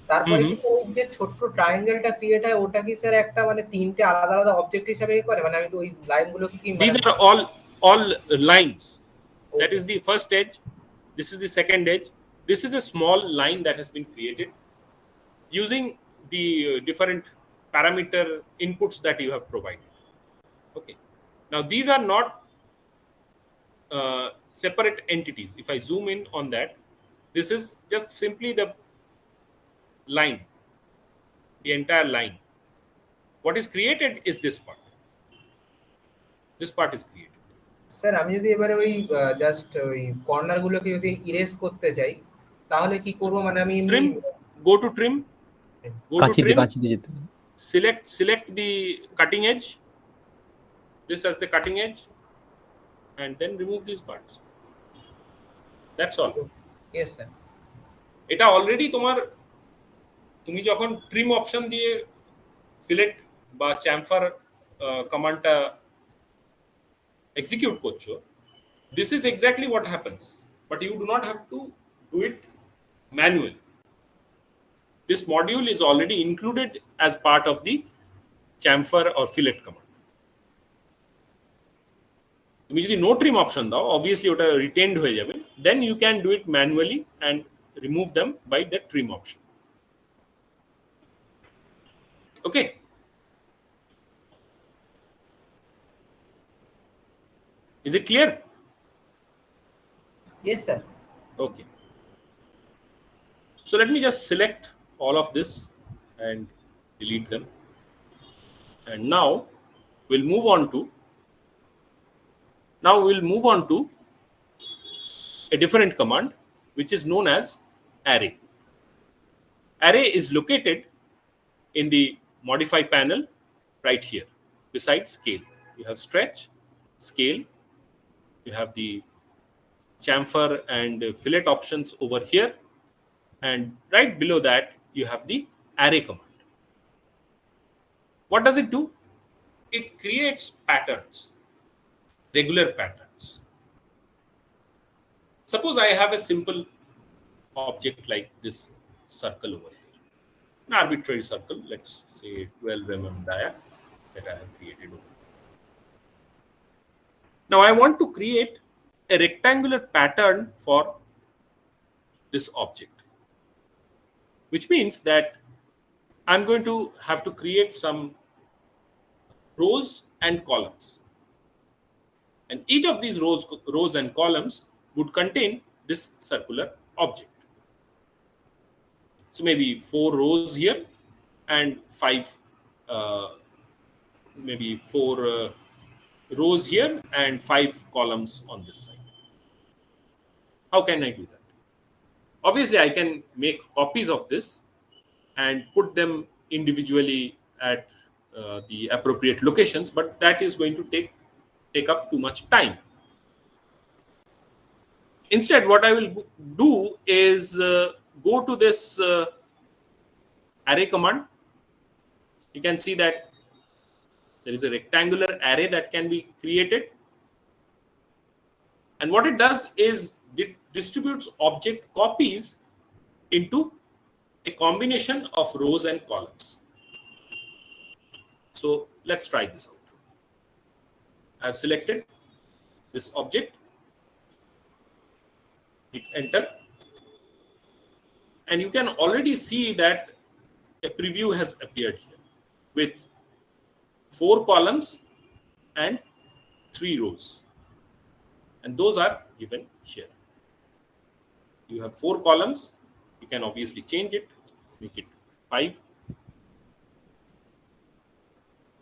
তারপরে হুম কি স্যার ওই যে ছোট্ট ট্রায়াঙ্গেলটা ক্রিয়েট হয় ওটা কি স্যার একটা মানে তিনটে আলাদা আলাদা অবজেক্ট হিসাবে করে মানে আমি তো ওই লাইনগুলো কি মানে These are all lines. That Okay. is the first edge. This is the second edge. This is a small line that has been created using the different parameter inputs that you have provided. Okay. Now these are not separate entities. If I zoom in on that, this is just simply the line, the entire line. What is created is this part. This part is created. Sir আমি যদি এবারে ওই just ওই corner গুলোকে যদি erase করতে চাই তাহলে কি করব মানে আমি এমনি Trim, go to trim, go to trim, select the cutting edge, this as the cutting edge, and then remove these parts. That's all. Yes sir এটা অলরেডি তুমি যখন ট্রিম অপশন দিয়ে ফিলেট বা চ্যামফার কমান্ডটা এক্সিকিউট করছো, this is exactly what happens, but you do not have to do it manually. This module is already included as part of the chamfer or fillet command. তুমি যদি no trim option দাও, obviously ওটা retained হয়ে যাবে, then you can do it manually and remove them by the trim option. Okay. Is it clear? Yes sir Okay. So let me just select all of this and delete them. And now we'll move on to a different command which is known as array. Array is located in the modify panel right here beside scale. You have stretch, scale, you have the chamfer and fillet options over here, and right below that you have the array command. What does it do? It creates patterns, regular patterns. Suppose I have a simple object like this circle over here, an arbitrary circle, let's say 12 mm dia that I have created over here. Now I want to create a rectangular pattern for this object, which means that I'm going to have to create some rows and columns. And each of these rows and columns would contain this circular object. So maybe 4 rows here and 5, maybe 4 rows here and 5 columns on this side. How can I do that? Obviously, I can make copies of this and put them individually at the appropriate locations, but that is going to take up too much time. Instead, what I will do is go to this array command. You can see that there is a rectangular array that can be created. And what it does is it distributes object copies into a combination of rows and columns. So let's try this out. I have selected this object, hit enter, and you can already see that a preview has appeared here with 4 columns and 3 rows, and those are given here. You have 4 columns. You can obviously change it, make it 5.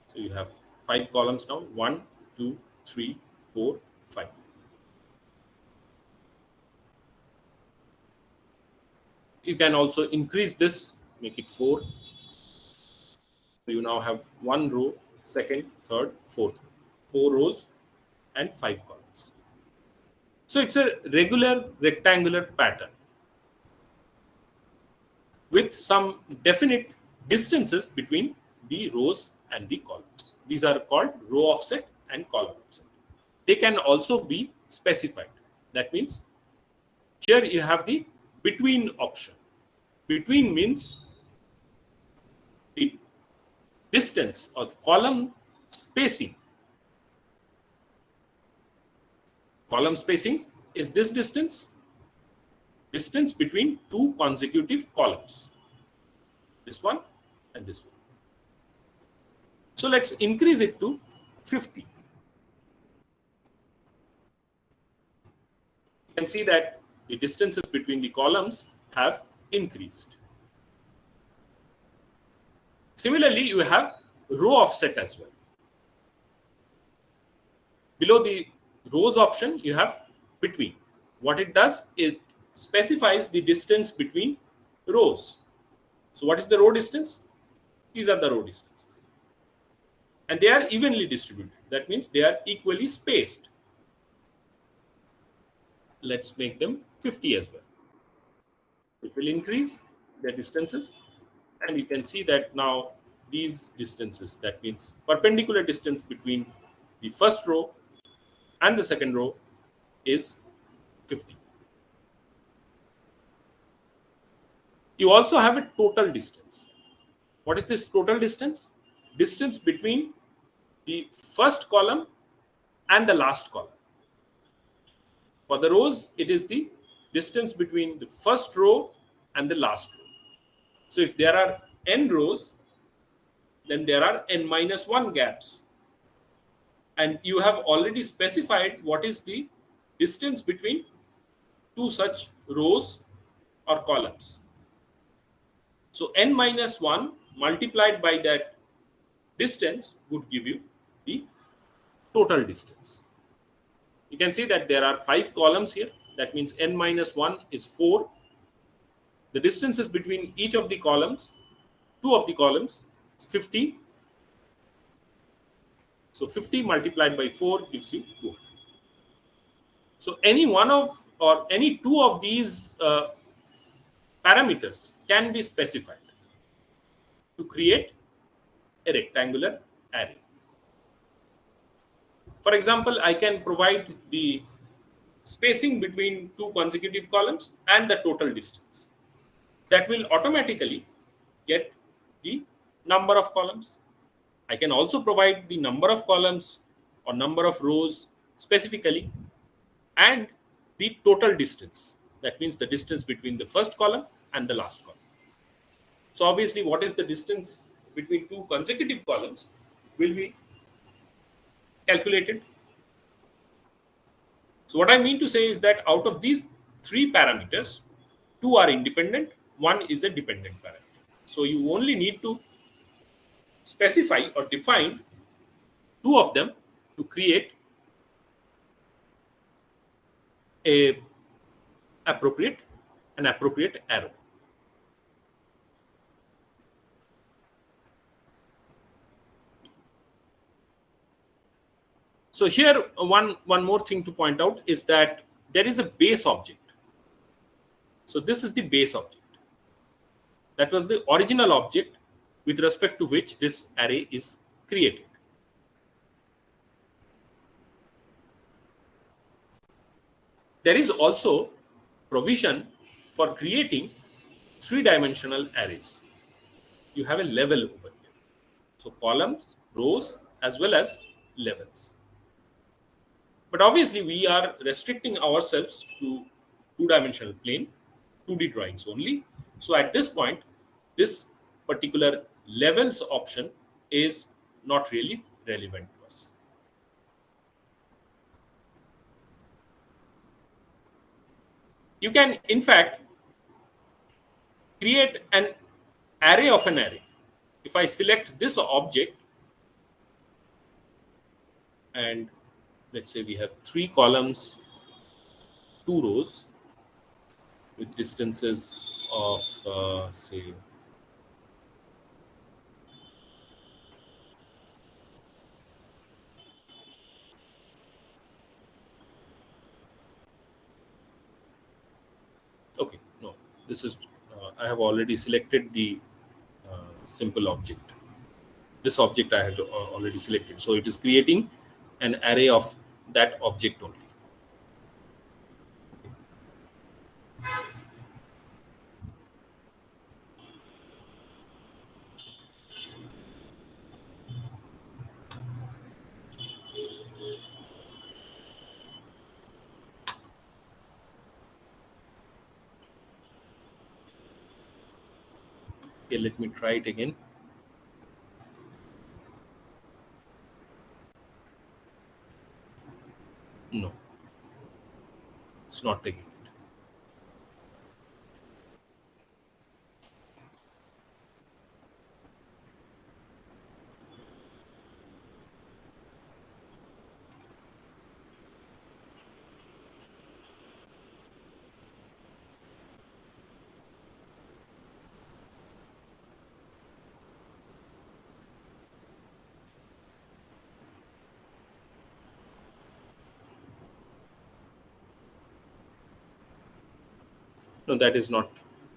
So you have 5 columns now, 1, 2, 3, 4, 5. You can also increase this, make it 4. So you now have 1 row, second, third, fourth, 4 rows and 5 columns. So it's a regular rectangular pattern with some definite distances between the rows and the columns. These are called row offset and column offset. They can also be specified. That means Here you have the between option. Between means the distance or the column spacing. Column spacing is this distance between two consecutive columns, this one and this one. So let's increase it to 50. You can see that the distances between the columns have increased. Similarly, you have row offset as well. Below the rows option, you have between. What it does, it specifies the distance between rows. So what is the row distance? These are the row distances. And they are evenly distributed. That means they are equally spaced. Let's make them 50 as well. It will increase their distances. And you can see that now these distances, that means perpendicular distance between the first row and the second row is 50. You also have a total distance. What is this total distance? Distance between the first column and the last column. For the rows, it is the distance between the first row and the last row. So if there are n rows, then there are n minus 1 gaps. And you have already specified what is the distance between two such rows or columns. So n minus 1 multiplied by that distance would give you the total distance. You can see that there are 5 columns here. That means n minus 1 is 4. The distances between each of the columns, 2 of the columns, is 50. So 50 multiplied by 4 gives you 200. So any one of or any two of these parameters can be specified to create a rectangular array. For example, I can provide the spacing between two consecutive columns and the total distance. That will automatically get the number of columns. I can also provide the number of columns or number of rows specifically and the total distance. That means the distance between the first column and the last column. So obviously, what is the distance between two consecutive columns will be calculated. So what I mean to say is that out of these 3 parameters, 2 are independent, 1 is a dependent parameter. So you only need to specify or define 2 of them to create an appropriate arrow. So here, one more thing to point out is that there is a base object. So this is the base object. That was the original object with respect to which this array is created. There is also provision for creating 3-dimensional arrays. You have a level over here. So columns, rows, as well as levels. But obviously, we are restricting ourselves to 2-dimensional plane, 2D drawings only. So at this point, this particular levels option is not really relevant to us. You can, in fact, create an array of an array. If I select this object and let's say we have 3 columns, 2 rows with distances of say okay, no, this is I have already selected the simple object. This object I had already selected, so it is creating an array of that object only. Okay, let me try it again. No, it's not taking it. No, that is not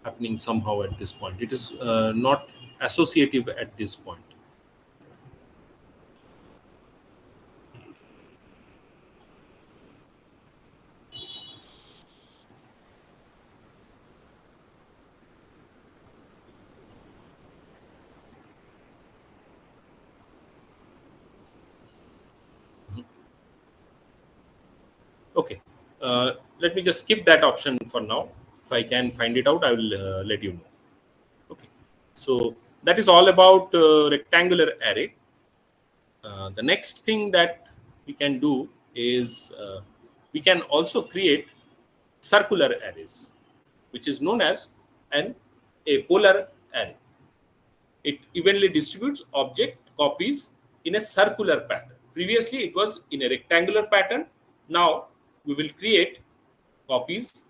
happening somehow at this point. It is not associative at this point. Okay, let me just skip that option for now. If I can find it out, I will let you know. Okay, so that is all about rectangular array. The next thing that we can do is we can also create circular arrays, which is known as a polar array. It evenly distributes object copies in a circular pattern. Previously, it was in a rectangular pattern. Now, we will create copies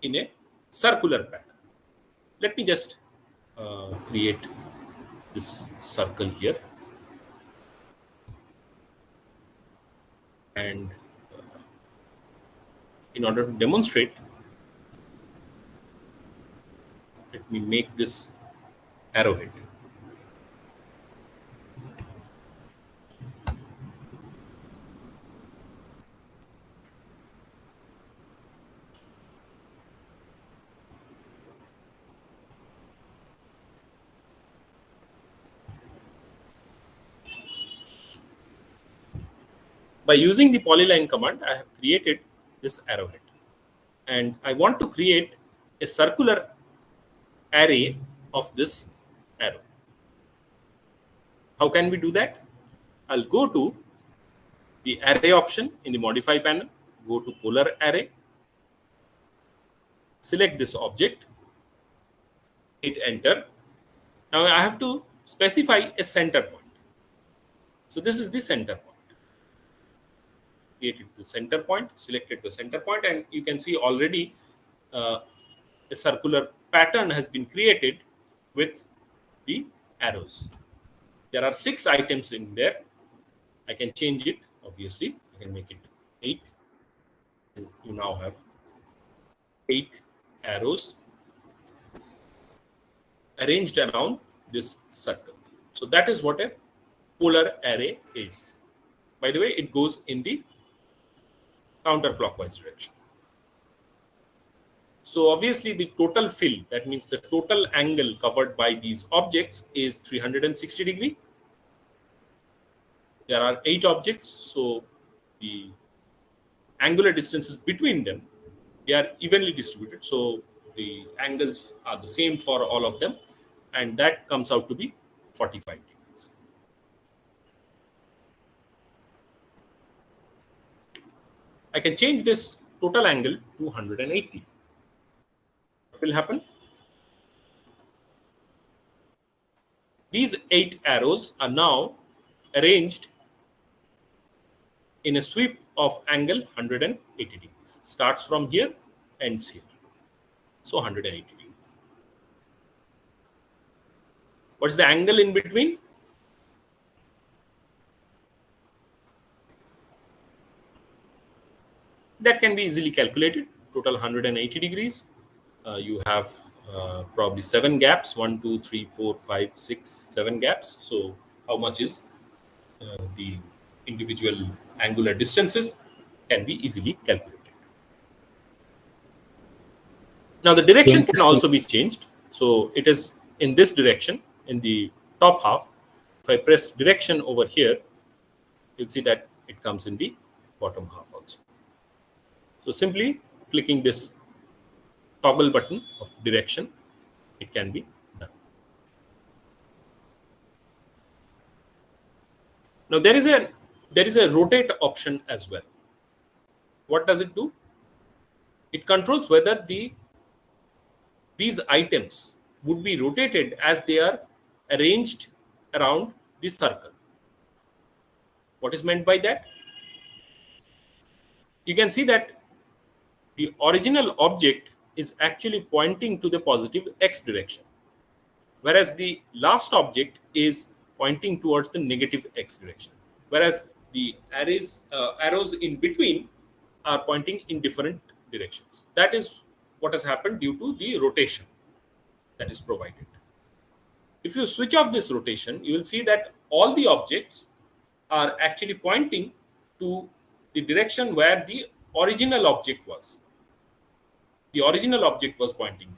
in a circular pattern. Let me just create this circle here. And in order to demonstrate, let me make this arrowhead. By using the polyline command, I have created this arrowhead. And I want to create a circular array of this arrow. How can we do that? I'll go to the array option in the modify panel, go to polar array, select this object, hit enter. Now I have to specify a center point. So this is the center point. Created the center point, selected the center point, and you can see already a circular pattern has been created with the arrows. There are 6 items in there. I can change it, obviously. I can make it 8. And you now have 8 arrows arranged around this circle. So that is what a polar array is. By the way, it goes in the counterclockwise direction. So obviously the total fill, that means the total angle covered by these objects is 360 degree. There are 8 objects, so the angular distances between them, they are evenly distributed. So the angles are the same for all of them, and that comes out to be 45 degrees. I can change this total angle to 180. What will happen? These 8 arrows are now arranged in a sweep of angle 180 degrees. Starts from here, ends here. So 180 degrees. What's the angle in between? That can be easily calculated. Total 180 degrees. You have probably 7 gaps, 1, 2, 3, 4, 5, 6, 7 gaps. So how much is the individual angular distances can be easily calculated. Now the direction can also be changed. So it is in this direction, in the top half. If I press direction over here, you'll see that it comes in the bottom half also. So simply clicking this toggle button of direction, it can be done. Now there is a rotate option as well. What does it do? It controls whether these items would be rotated as they are arranged around the circle. What is meant by that? You can see that the original object is actually pointing to the positive x direction, whereas the last object is pointing towards the negative x direction, whereas the arrows in between are pointing in different directions. That is what has happened due to the rotation that is provided. If you switch off this rotation, you will see that all the objects are actually pointing to the direction where the original object was. The original object was pointing.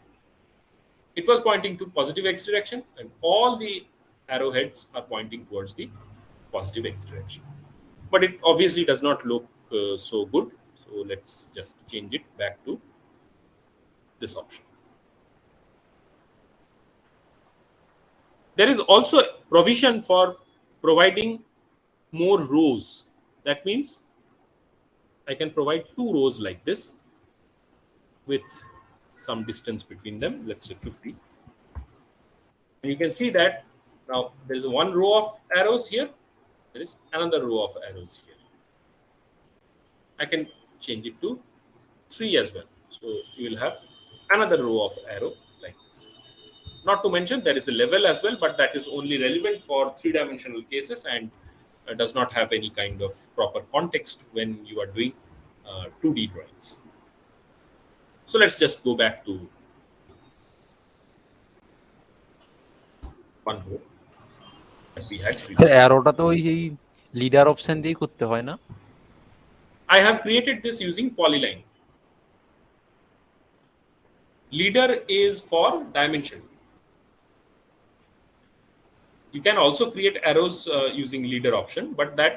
It was pointing to positive x direction, and all the arrowheads are pointing towards the positive x direction. But it obviously does not look so good. So let's just change it back to this option. There is also provision for providing more rows. That means I can provide 2 rows like this with some distance between them, let's say 50. And you can see that now there is one row of arrows here, there is another row of arrows here. I can change it to 3 as well. So you will have another row of arrow like this. Not to mention there is a level as well, but that is only relevant for 3-dimensional cases and does not have any kind of proper context when you are doing 2D drawings. So let's just go back to one row that we had sir previously. অ্যারোটা তো ওই leader option দিয়ে করতে হয় না? I have created this using polyline. Leader is for dimension. You can also create arrows using leader option, but that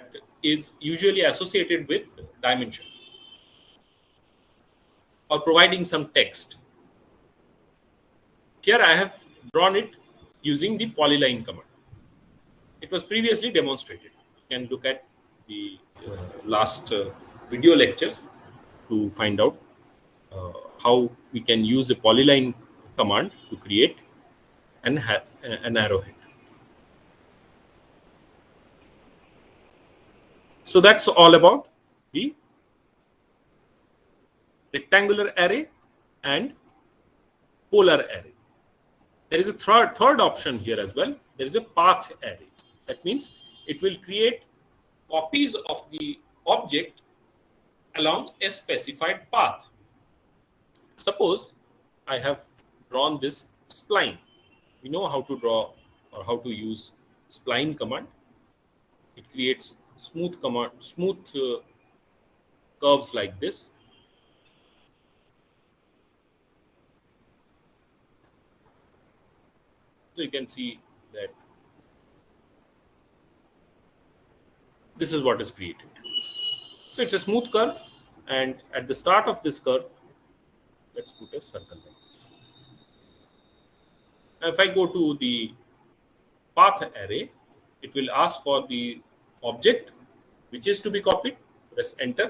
is usually associated with dimension or providing some text. Here I have drawn it using the polyline command. It was previously demonstrated. You can look at the last video lectures to find out how we can use a polyline command to create an arrowhead. So that's all about the rectangular array and polar array. There is a third option here as well. There is a path array. That means it will create copies of the object along a specified path. Suppose I have drawn this spline. We know how to draw or how to use spline command. It creates smooth curves like this. So you can see that this is what is created. So it's a smooth curve, and at the start of this curve, let's put a circle like this. Now if I go to the path array, it will ask for the object which is to be copied. Press enter,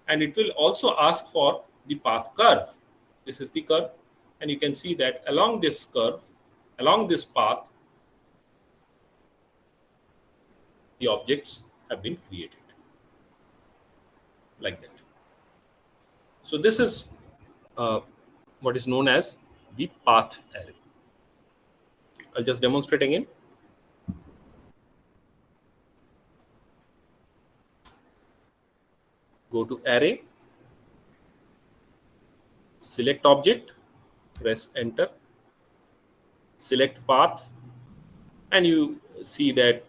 and it will also ask for the path curve. This is the curve, and you can see that along this curve, along this path, the objects have been created like that. So this is what is known as the path array. I'll just demonstrate again. Go to array, select object, press enter, select path, and you see that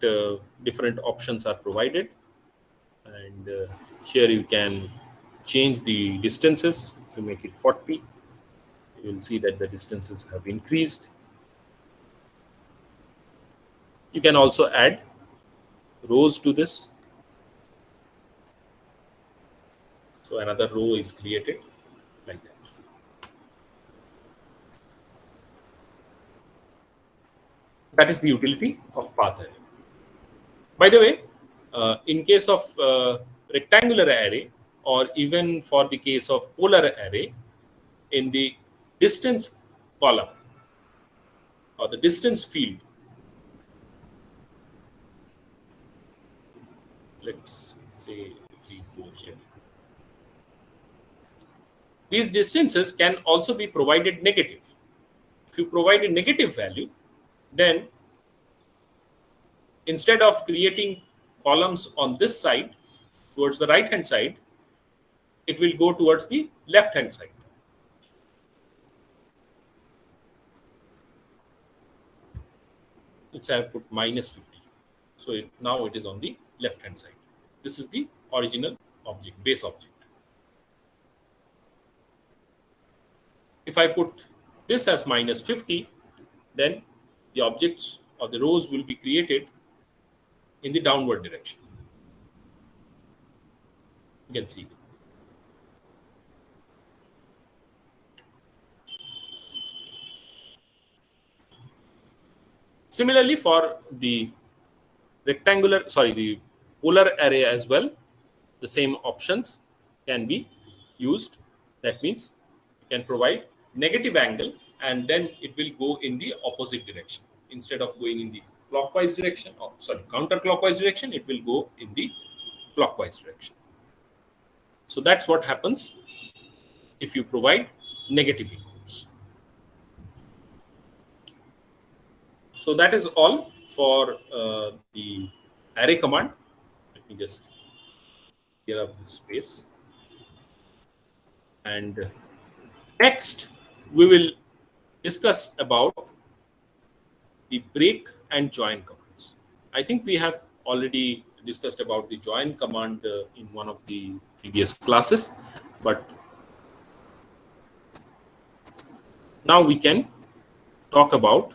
different options are provided. And here you can change the distances. If you make it 40, you will see that the distances have increased. You can also add rows to this. So another row is created like that. That is the utility of path array. By the way, In case of rectangular array, or even for the case of polar array, in the distance column or the distance field, let's say if we go here, these distances can also be provided negative. If you provide a negative value, then instead of creating columns on this side towards the right hand side, it will go towards the left hand side. Let's say I put -50. So now it is on the left hand side. This is the original object, base object. If I put this as -50, then the objects or the rows will be created in the downward direction. You can see. Similarly, for the the polar array as well, the same options can be used. That means you can provide negative angle, and then it will go in the opposite direction. Instead of going in the clockwise direction, or counterclockwise direction, it will go in the clockwise direction. So that's what happens if you provide negative inputs. So that is all for the array command. Let me just clear up this space. And next, we will discuss about the break and join commands. I think we have already discussed about the join command in one of the previous classes, but now we can talk about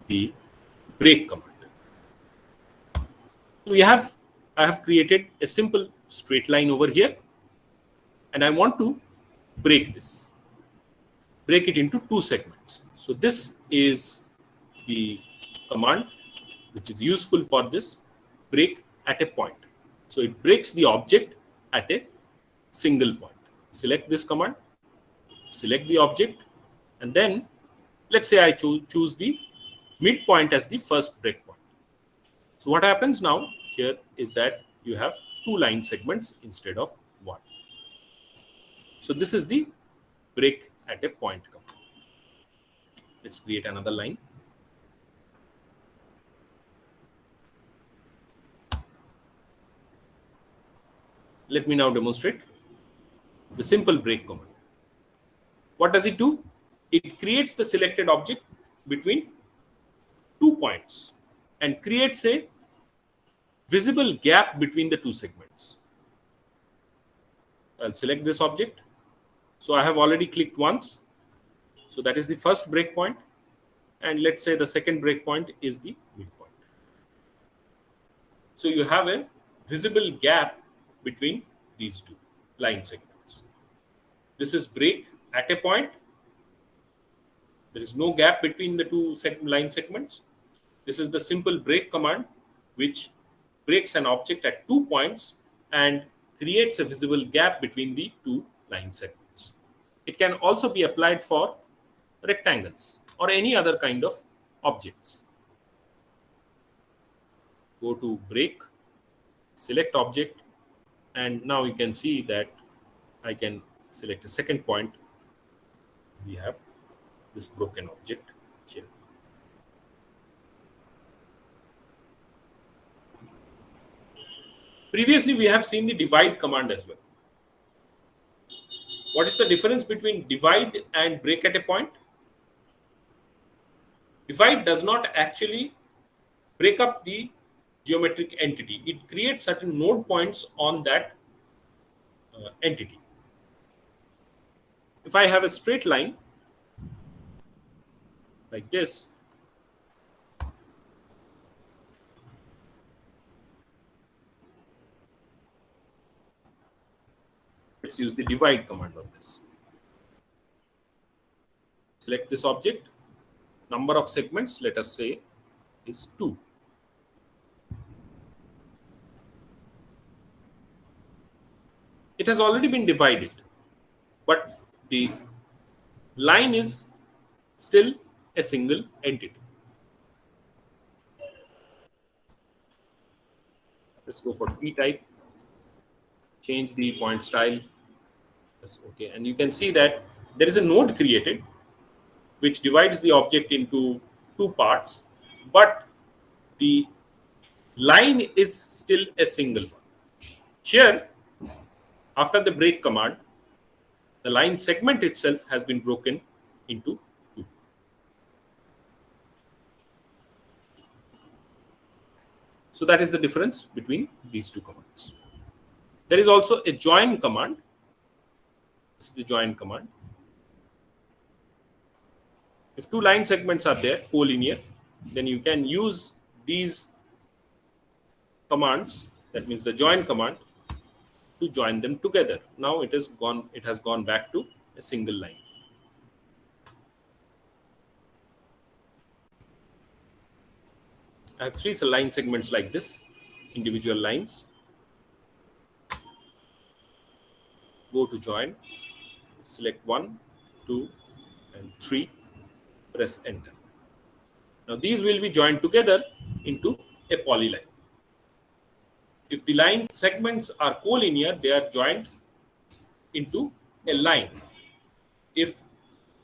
the break command. I have created a simple straight line over here, and I want to break it into two segments. So this is the command which is useful for this break at a point. So it breaks the object at a single point. Select this command, select the object, and then let's say I choose the midpoint as the first breakpoint. So what happens now here is that you have two line segments instead of one. So this is the break at a point command. Let's create another line. Let me now demonstrate the simple break command. What does it do? It creates the selected object between 2 points and creates a visible gap between the two segments. I'll select this object. So I have already clicked once. So that is the first breakpoint. And let's say the second breakpoint is the midpoint. So you have a visible gap between these two line segments. This is break at a point. There is no gap between the two line segments. This is the simple break command, which breaks an object at 2 points and creates a visible gap between the two line segments. It can also be applied for rectangles or any other kind of objects. Go to break, select object, and now you can see that I can select a second point. We have this broken object here. Previously, we have seen the divide command as well. What is the difference between divide and break at a point? Divide does not actually break up the geometric entity. It creates certain node points on that entity. If I have a straight line like this, let's use the divide command on this. Select this object. Number of segments, let us say, is 2. it has already been divided, but the line is still a single entity. Let's go for P type, change the point style. Yes, okay, and you can see that there is a node created which divides the object into two parts, but the line is still a single one. Here, after the break command, the line segment itself has been broken into two. So that is the difference between these two commands. There is also a join command. This is the join command. If two line segments are there, collinear, then you can use these commands, that means the join command, to join them together. Now it has gone back to a single line. I have three line segments like this, individual lines. Go to join, select 1, 2, and 3, press enter. Now these will be joined together into a polyline. If the line segments are collinear, they are joined into a line. If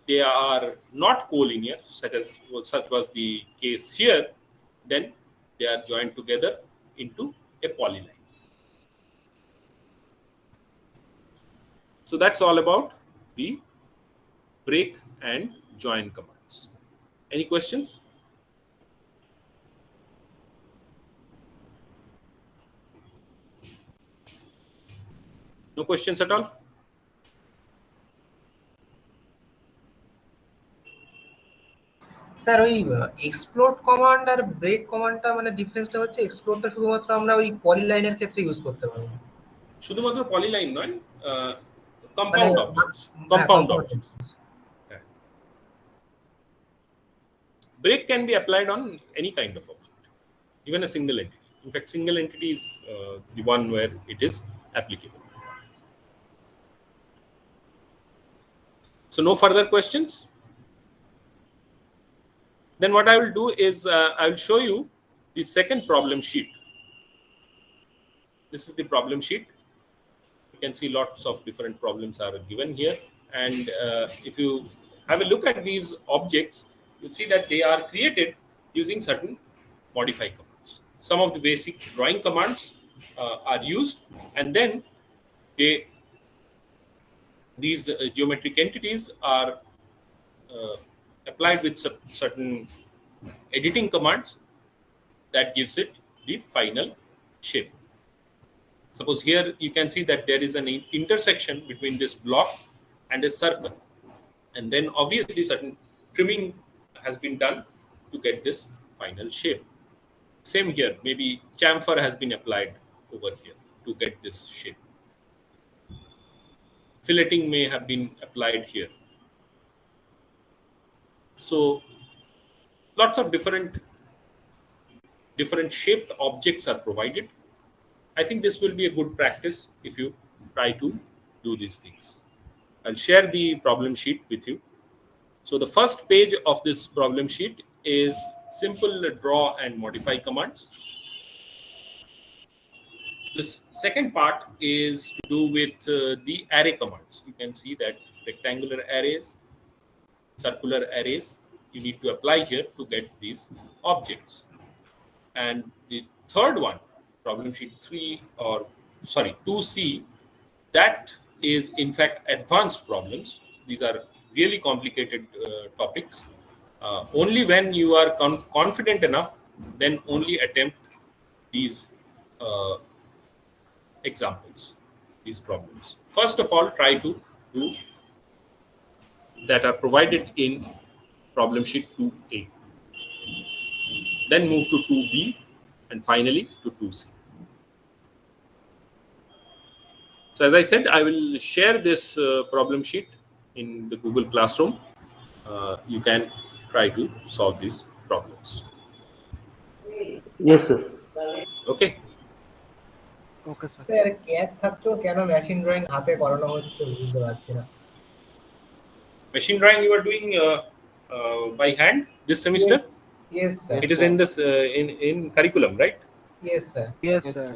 they are not collinear, such was the case here, then they are joined together into a polyline. So that's all about the break and join commands. Any questions? No questions at all? Sir ওই explode command আর break কমান্ডটা মানে ডিফারেন্সটা হচ্ছে এক্সপ্লোডটা শুধুমাত্র আমরা ওই পলিলাইনের ক্ষেত্রে use করতে পারবো, শুধুমাত্র পলিলাইন নয়, compound objects, compound objects. Break can be applied on any kind of object, even a single entity. In fact, single entity is the one where it is applicable. So no further questions? Then what I will do is I will show you the second problem sheet. This is the problem sheet. You can see lots of different problems are given here. And if you have a look at these objects, you'll see that they are created using certain modify commands. Some of the basic drawing commands are used, and then these geometric entities are applied with certain editing commands that gives it the final shape. Suppose here you can see that there is an intersection between this block and a circle, and then obviously certain trimming has been done to get this final shape. Same here, maybe chamfer has been applied over here to get this shape. Filleting may have been applied here. So lots of different shaped objects are provided. I think this will be a good practice if you try to do these things. I'll share the problem sheet with you. So the first page of this problem sheet is simple draw and modify commands. This second part is to do with the array commands. You can see that rectangular arrays, circular arrays, you need to apply here to get these objects. And the third one, problem sheet 2C, that is in fact advanced problems. These are really complicated topics. Only when you are confident enough, then only attempt these examples, these problems. First of all, try to do that are provided in problem sheet 2A. Then move to 2B and finally to 2C. So as I said, I will share this problem sheet in the Google Classroom. You can try to solve these problems. Yes, sir. Okay. Okay sir. Sir CAD থাকতেও কেন machine drawing হাতে করানো হচ্ছে বুঝতে পারছি না। Machine drawing you are doing by hand this semester. Yes, yes sir. It is in this in curriculum, right? Yes sir. Yes sir.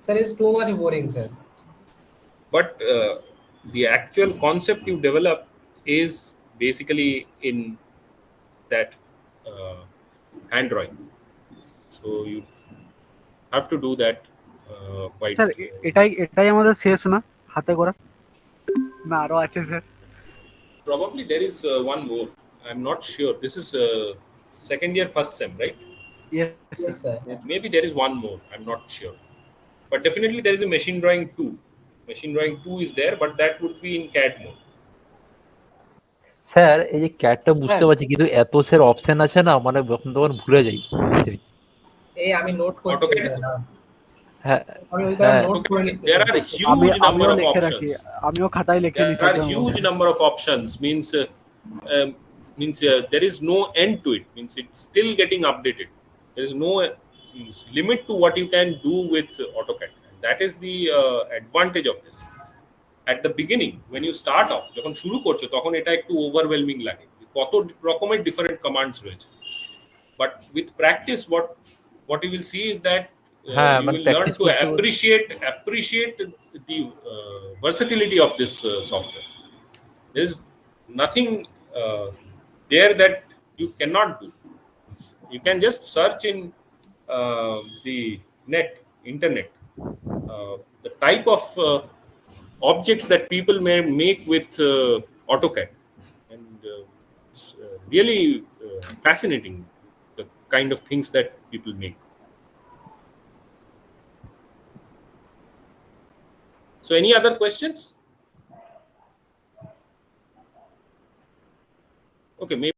Sir, it's too much boring, sir. But the actual concept you develop is basically in that hand drawing. So you have to do that quite. Sir এটাই এটাই আমাদের শেষ না হাতে করা, না আরো আছে sir? Probably there is one more. I'm not sure. This is second year, first sem, right? Yes Yes sir. sir. Maybe there is one more. I'm not sure. But definitely there is a machine drawing 2. Machine drawing 2 is there, but that would be in CAD mode. Sir এই যে ক্যাটটা বুঝতে পারছি, কিন্তু এত sir option আছে না, মানে যখন তখন ভুলে যাই। এই আমি নোট করছি AutoCAD এটা না। হ্যাঁ আমি ওই কারণে হ্যাঁ নোট করে নিচ্ছি। There are a আমি huge number আমিও of লিখে রাখি, options. আমিও খাতায় লিখে নিই There are sir. huge number of options. Means there is no end to it. Means it's still getting updated. There is no limit to what you can do with AutoCAD. And that is the advantage of this. At the beginning, when you start off, যখন শুরু করছো তখন এটা একটু overwhelming লাগে, কত রকমের different commands রয়েছে। But with practice, what you will see is that হ্যাঁ, you মানে will learn প্র্যাকটিস to করতে appreciate the versatility of this software. There is nothing there that you cannot do. You can just search in the internet, the type of objects that people may make with AutoCAD, and it's really fascinating, the kind of things that people make. So any other questions? Okay, maybe